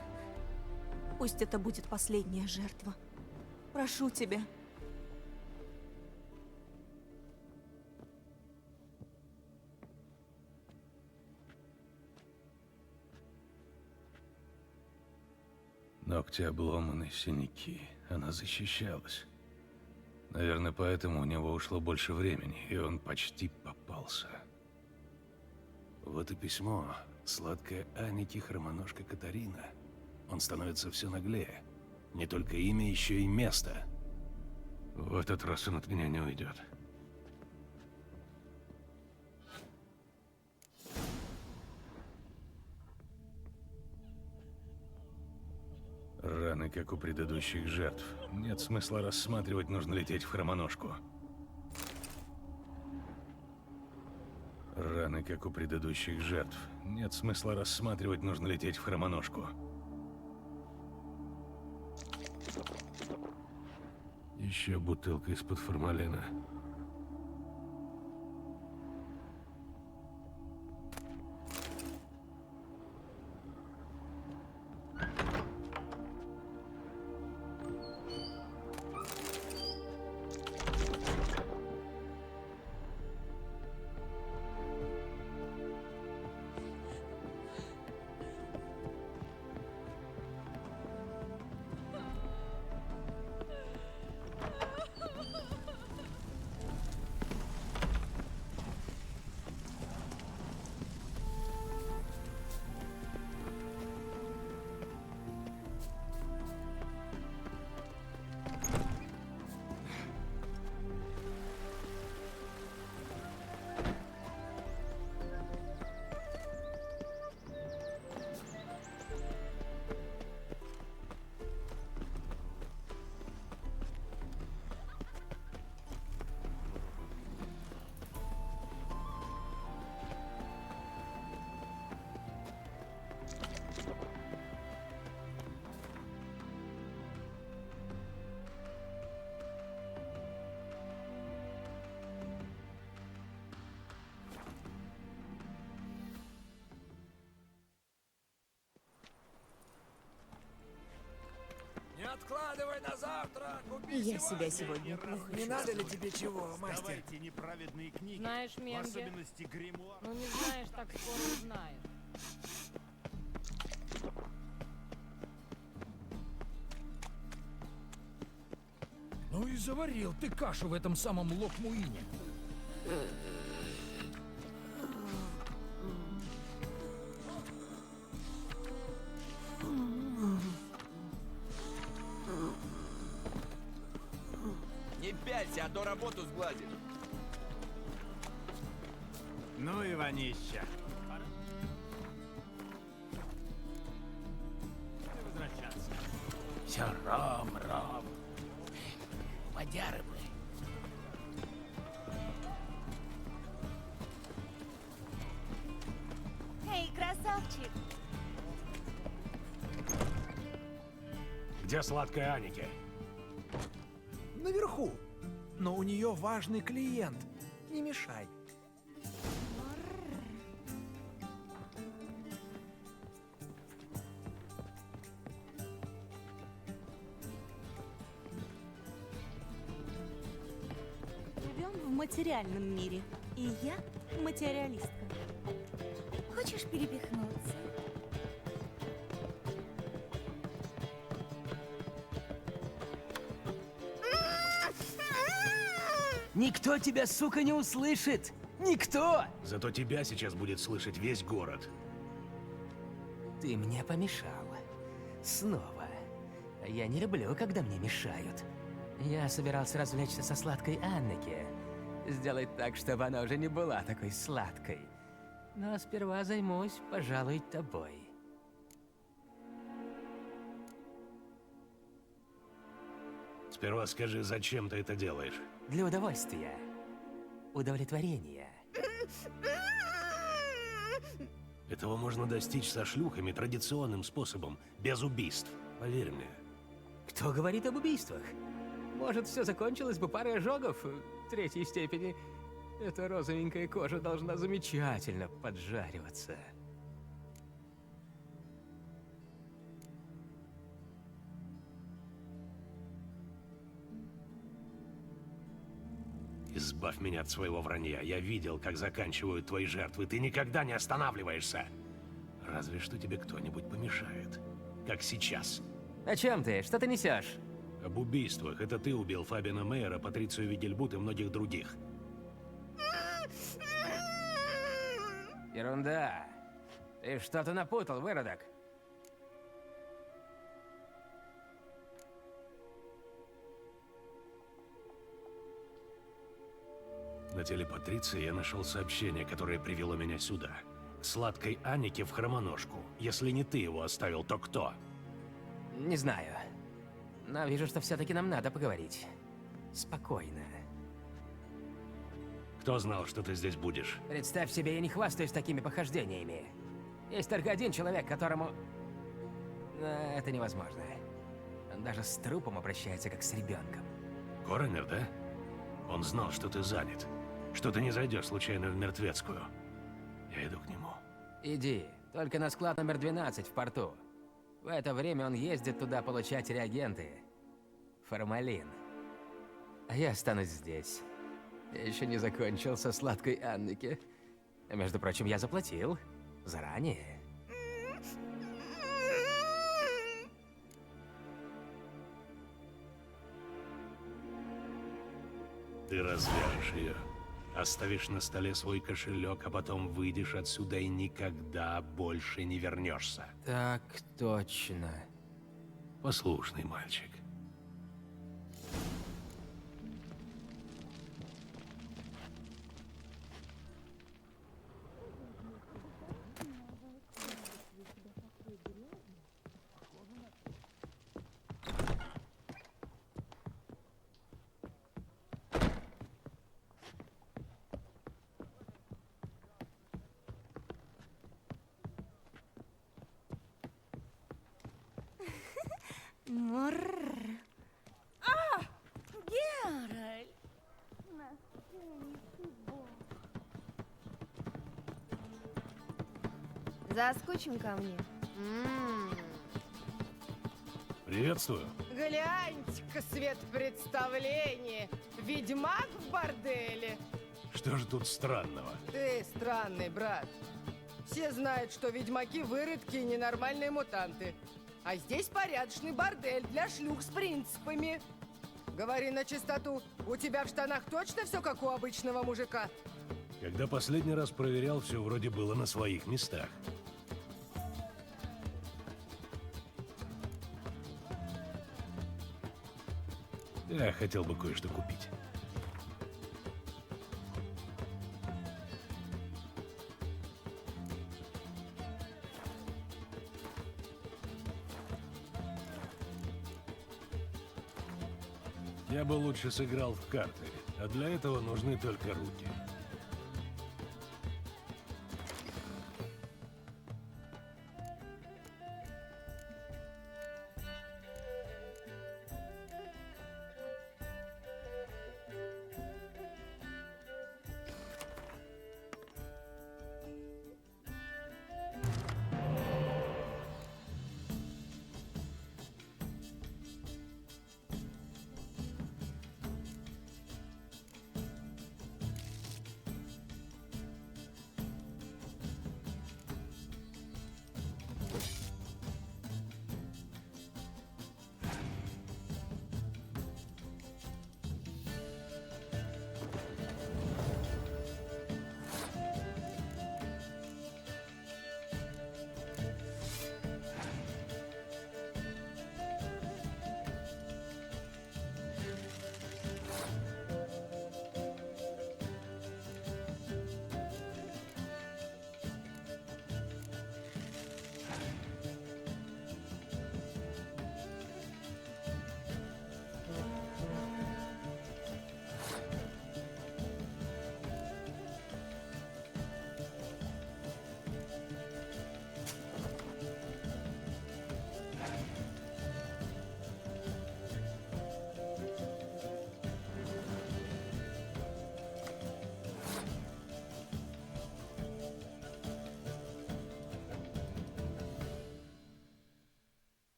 пусть это будет последняя жертва. Прошу тебя. Ногти обломаны, синяки. Она защищалась. Наверное, поэтому у него ушло больше времени, и он почти попался. Вот и письмо. Сладкая Аники, хромоножка Катарина. Он становится все наглее. Не только имя, еще и место. В этот раз он от меня не уйдет. Раны, как у предыдущих жертв. Нет смысла рассматривать, нужно лететь в хромоножку. Раны, как у предыдущих жертв. Нет смысла рассматривать, нужно лететь в хромоножку. Еще бутылка из-под формалина. откладывай на завтра, купи Я себя сегодня плохо Не надо ли тебе чего, мастер? Давайте неправедные книги. Знаешь, в Менге, особенности гримуар. ну не знаешь, так скоро узнаешь. Ну и заварил ты кашу в этом самом Локмуине. Не пялься, а то работу сглазишь. Ну и вонища. Возвращаться. Все ром. Водяры бы. Эй, красавчик! Где сладкая Аники? Наверху. Но у нее важный клиент. Не мешай. Живем в материальном мире, и я материалистка. Хочешь перепихнуться? Никто тебя, сука, не услышит! Никто! Зато тебя сейчас будет слышать весь город. Ты мне помешала. Снова. Я не люблю, когда мне мешают. Я собирался развлечься со сладкой Аннеке. Сделать так, чтобы она уже не была такой сладкой. Но сперва займусь, пожалуй, тобой. Сперва скажи, зачем ты это делаешь? Для удовольствия. Удовлетворения. Этого можно достичь со шлюхами традиционным способом, без убийств. Поверь мне. Кто говорит об убийствах? Может, все закончилось бы парой ожогов третьей степени. Эта розовенькая кожа должна замечательно поджариваться. Избавь меня от своего вранья. Я видел, как заканчивают твои жертвы. Ты никогда не останавливаешься. Разве что тебе кто-нибудь помешает. Как сейчас. О чем ты? Что ты несешь? Об убийствах. Это ты убил Фабиана Мейера, Патрицию Вигельбут и многих других. Ерунда. Ты что-то напутал, выродок. На теле Патриции я нашел сообщение, которое привело меня сюда. К сладкой Анике в хромоножку. Если не ты его оставил, то кто? Не знаю. Но вижу, что все-таки нам надо поговорить. Спокойно. Кто знал, что ты здесь будешь? Представь себе, я не хвастаюсь такими похождениями. Есть только один человек, которому... Но это невозможно. Он даже с трупом обращается, как с ребенком. Коронер, да? Он знал, что ты занят. Что ты не зайдешь случайно в мертвецкую. Я иду к нему. Иди, только на склад номер 12 в порту. В это время он ездит туда получать реагенты. Формалин. А я останусь здесь. Я еще не закончил со сладкой Аннике. А между прочим, я заплатил. Заранее. Ты развяжешь ее. Оставишь на столе свой кошелек, а потом выйдешь отсюда и никогда больше не вернешься. Так точно. Послушный мальчик. Мурр. А! Геральт! Заскучим ко мне? Приветствую. Гляньте-ка, свет представления. Ведьмак в борделе. Что же тут странного? Ты странный, брат. Все знают, что ведьмаки выродки и ненормальные мутанты. А здесь порядочный бордель для шлюх с принципами. Говори на чистоту, у тебя в штанах точно все как у обычного мужика? Когда последний раз проверял, все вроде было на своих местах. Я хотел бы кое-что купить. Я бы лучше сыграл в карты, а для этого нужны только руки.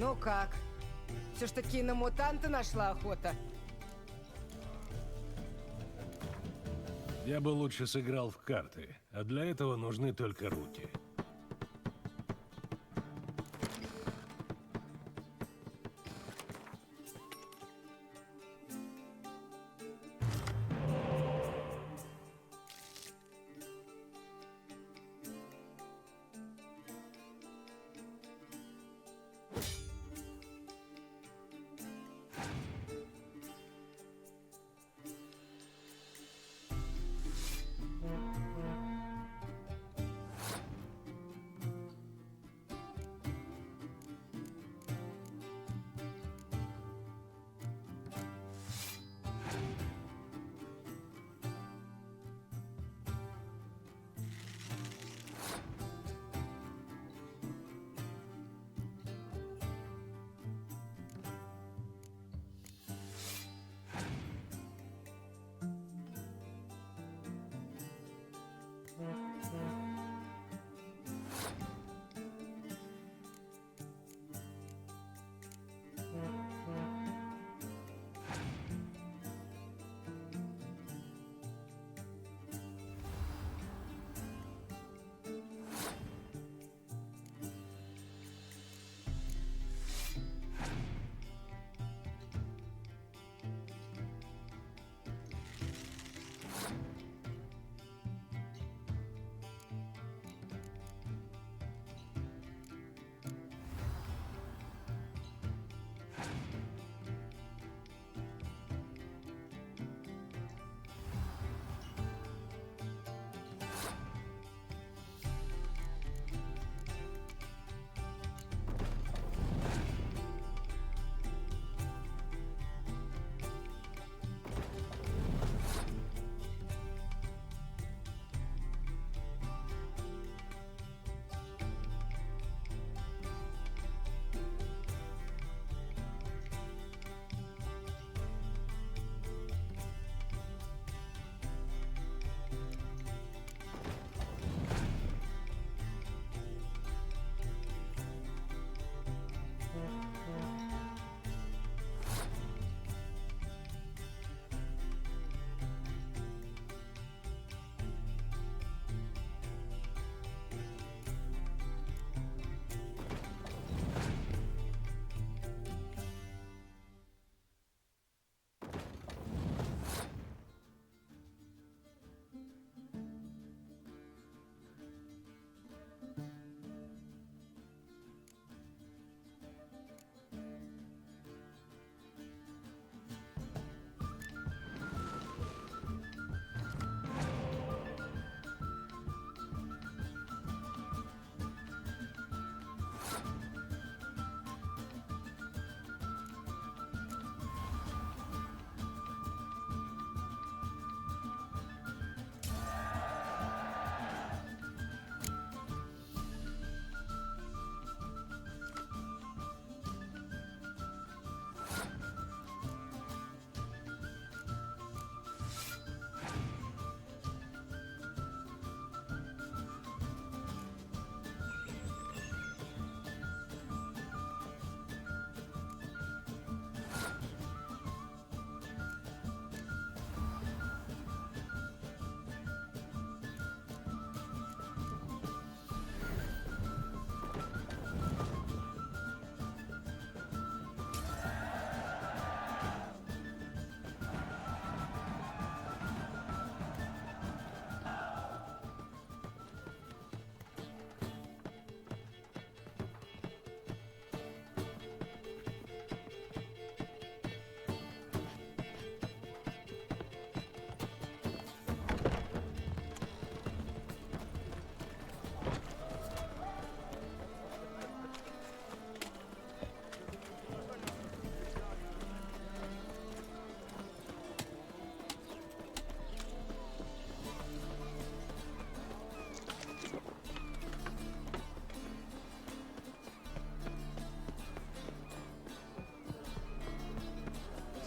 Ну как? Все ж таки на мутанта нашла охота. Я бы лучше сыграл в карты, а для этого нужны только руки.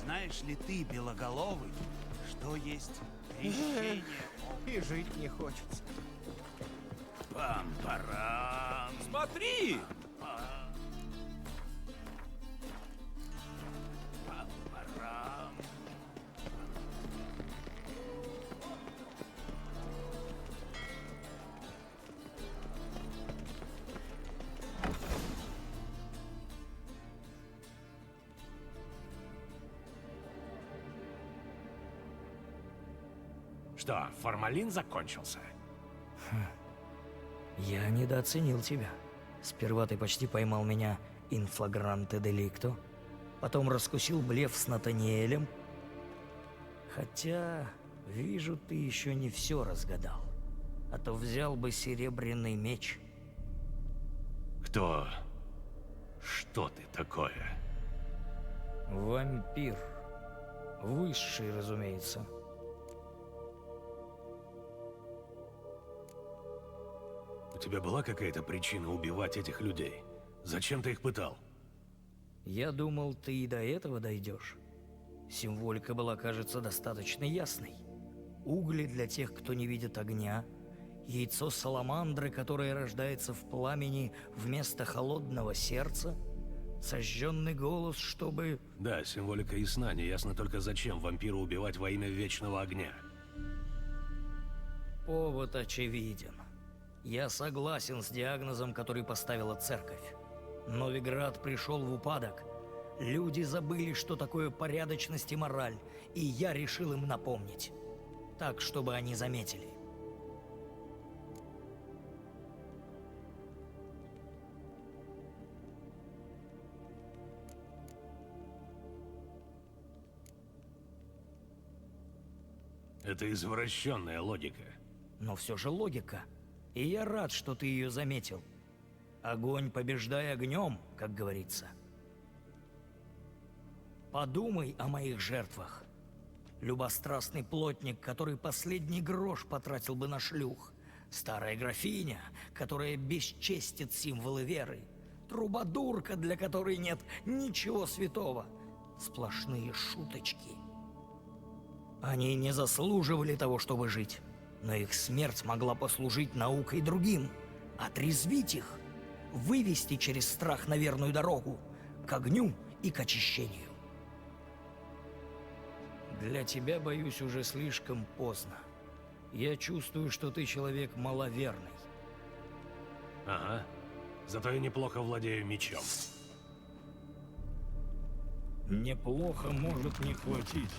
Знаешь ли ты, Белоголовый, что есть крещение? И жить не хочется. Пам-парам. Смотри! Что, формалин закончился? Я недооценил тебя. Сперва ты почти поймал меня in flagrante delicto, потом раскусил блеф с Натаниэлем. Хотя, вижу, ты еще не все разгадал. А то взял бы серебряный меч. Кто? Что ты такое? Вампир. Высший, разумеется. У тебя была какая-то причина убивать этих людей? Зачем ты их пытал? Я думал, ты и до этого дойдешь. Символика была, кажется, достаточно ясной. Угли для тех, кто не видит огня, яйцо саламандры, которое рождается в пламени вместо холодного сердца, сожженный голос, чтобы... Да, символика ясна, неясно только зачем вампиру убивать во имя вечного огня. Повод очевиден. Я согласен с диагнозом, который поставила церковь. Новиград пришел в упадок. Люди забыли, что такое порядочность и мораль, и я решил им напомнить. Так, чтобы они заметили. Это извращенная логика. Но все же логика. И я рад, что ты ее заметил. Огонь побеждай огнем, как говорится. Подумай о моих жертвах. Любострастный плотник, который последний грош потратил бы на шлюх. Старая графиня, которая бесчестит символы веры. Трубадурка, для которой нет ничего святого. Сплошные шуточки. Они не заслуживали того, чтобы жить. Но их смерть могла послужить наукой другим, отрезвить их, вывести через страх на верную дорогу, к огню и к очищению. Для тебя, боюсь, уже слишком поздно. Я чувствую, что ты человек маловерный. Ага. Зато я неплохо владею мечом. Неплохо может не хватить.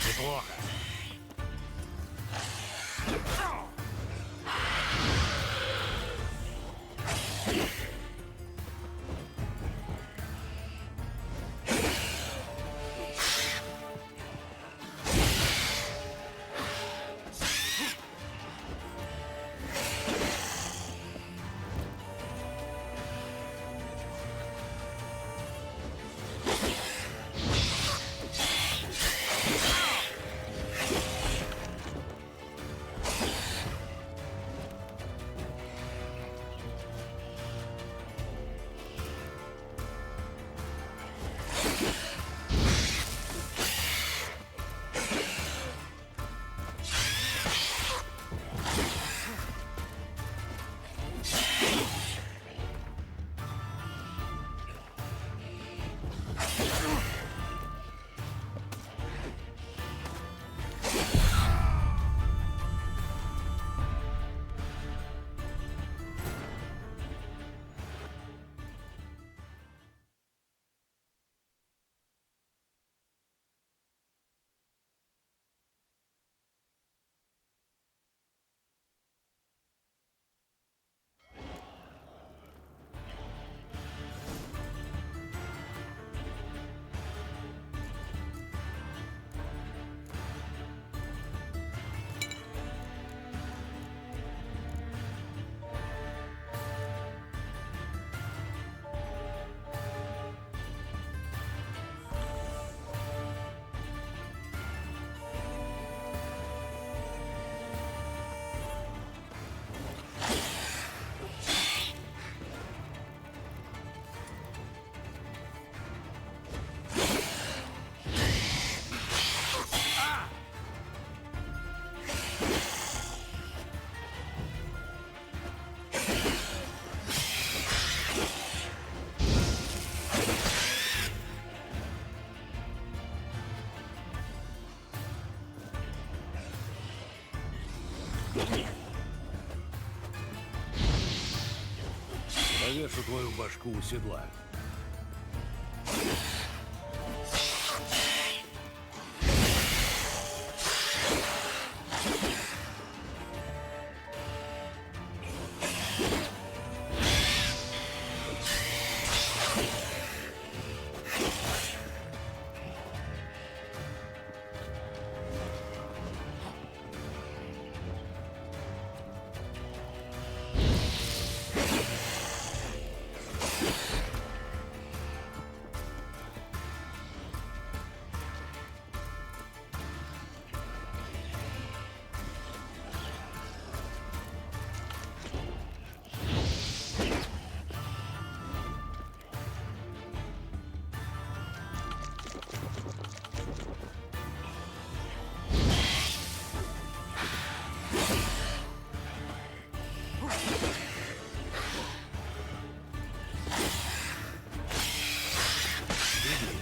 Неплохо. повешу твою башку у седла.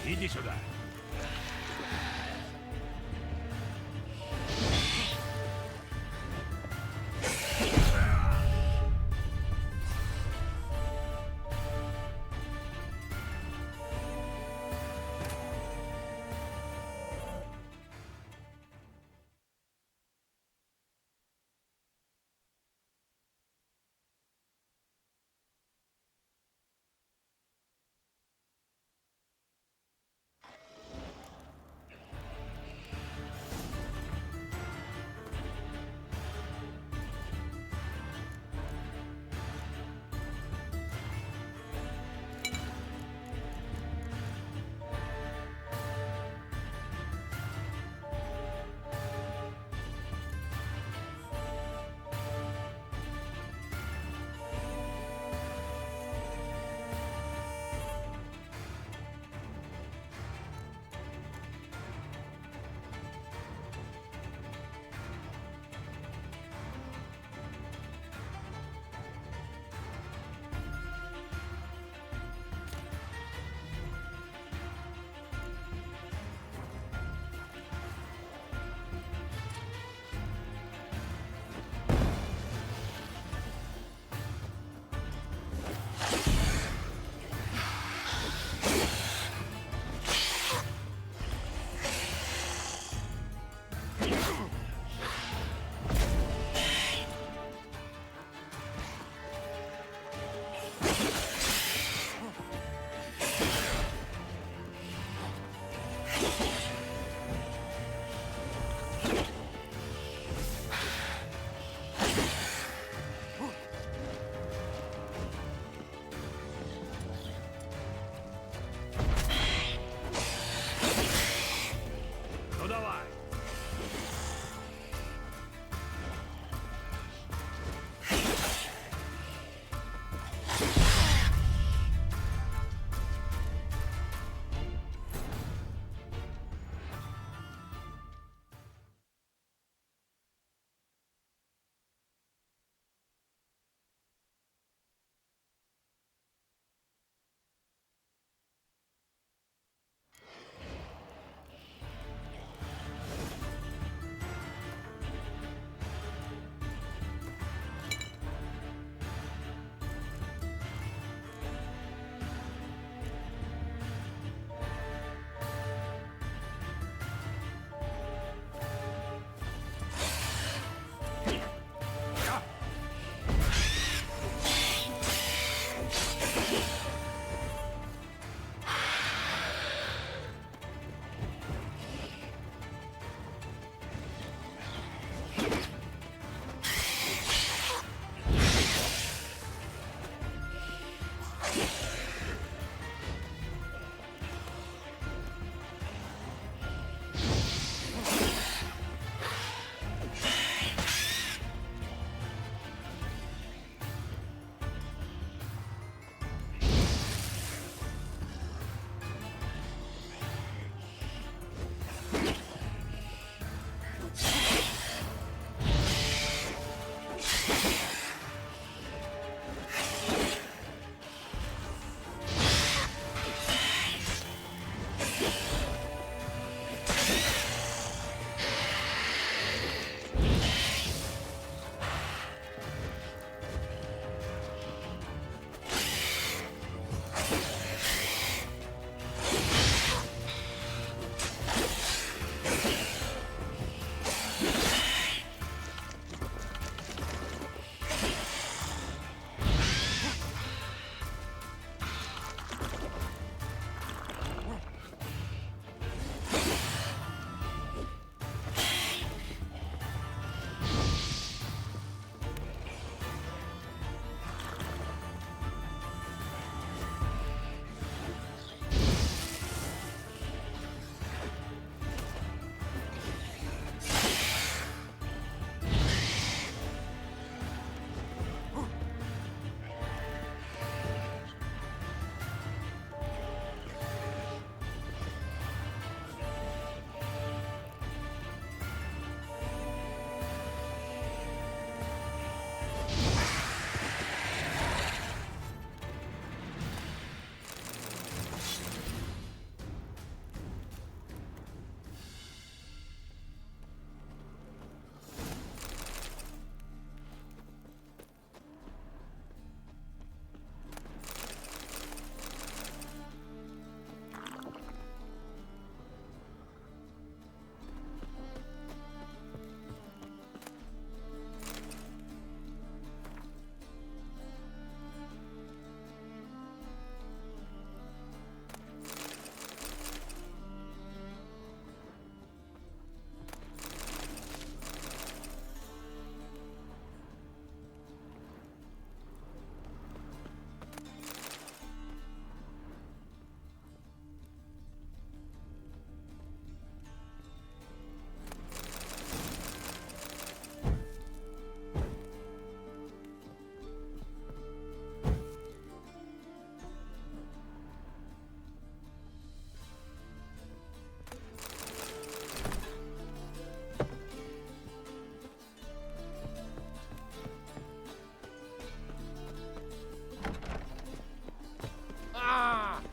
Иди сюда.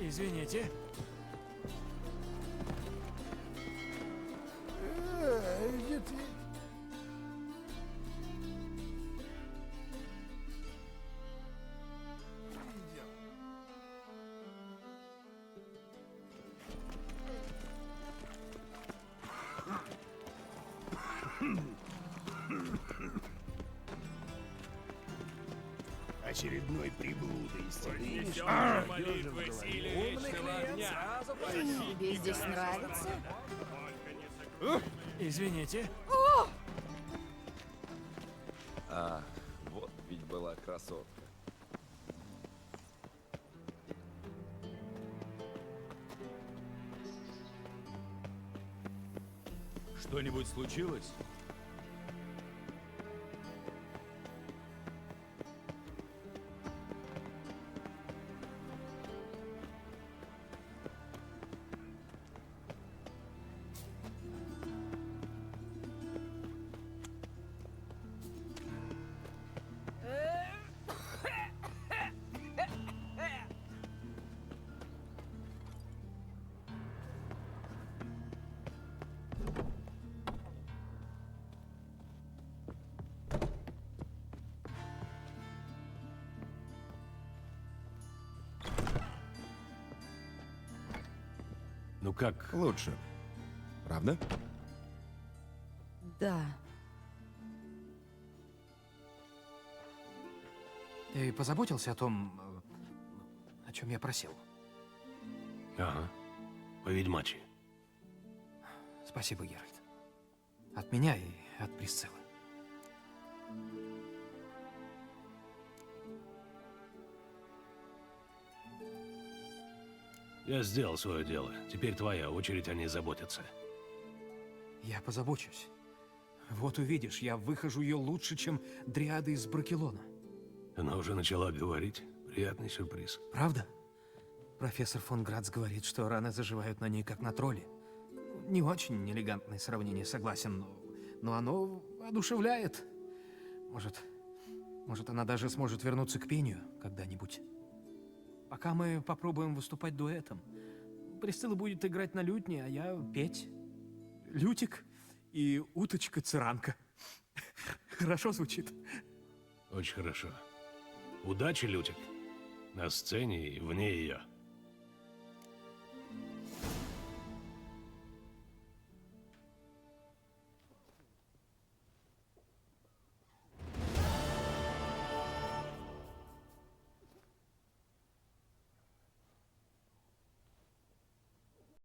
Извините. Иди ты. Очередной приблудой исцелишь. Молитвы силе вечного огня. Тебе здесь нравится? Извините. А, вот ведь была красотка. Что-нибудь случилось? Ну как? Лучше. Правда? Да. Ты позаботился о том, о чем я просил? Ага. По-ведьмачьи. Спасибо, Геральт. От меня и от Присциллы. Я сделал свое дело. Теперь твоя очередь о ней заботиться. Я позабочусь. Вот увидишь, я выхожу ее лучше, чем дриады из Бракелона. Она уже начала говорить. Приятный сюрприз. Правда? Профессор фон Грац говорит, что раны заживают на ней, как на тролле. Не очень элегантное сравнение, согласен, но оно одушевляет. Может, она даже сможет вернуться к пению когда-нибудь. Пока мы попробуем выступать дуэтом. Присцилла будет играть на лютне, а я петь. Лютик и уточка-циранка. Хорошо звучит? Очень хорошо. Удачи, Лютик. На сцене и вне ее.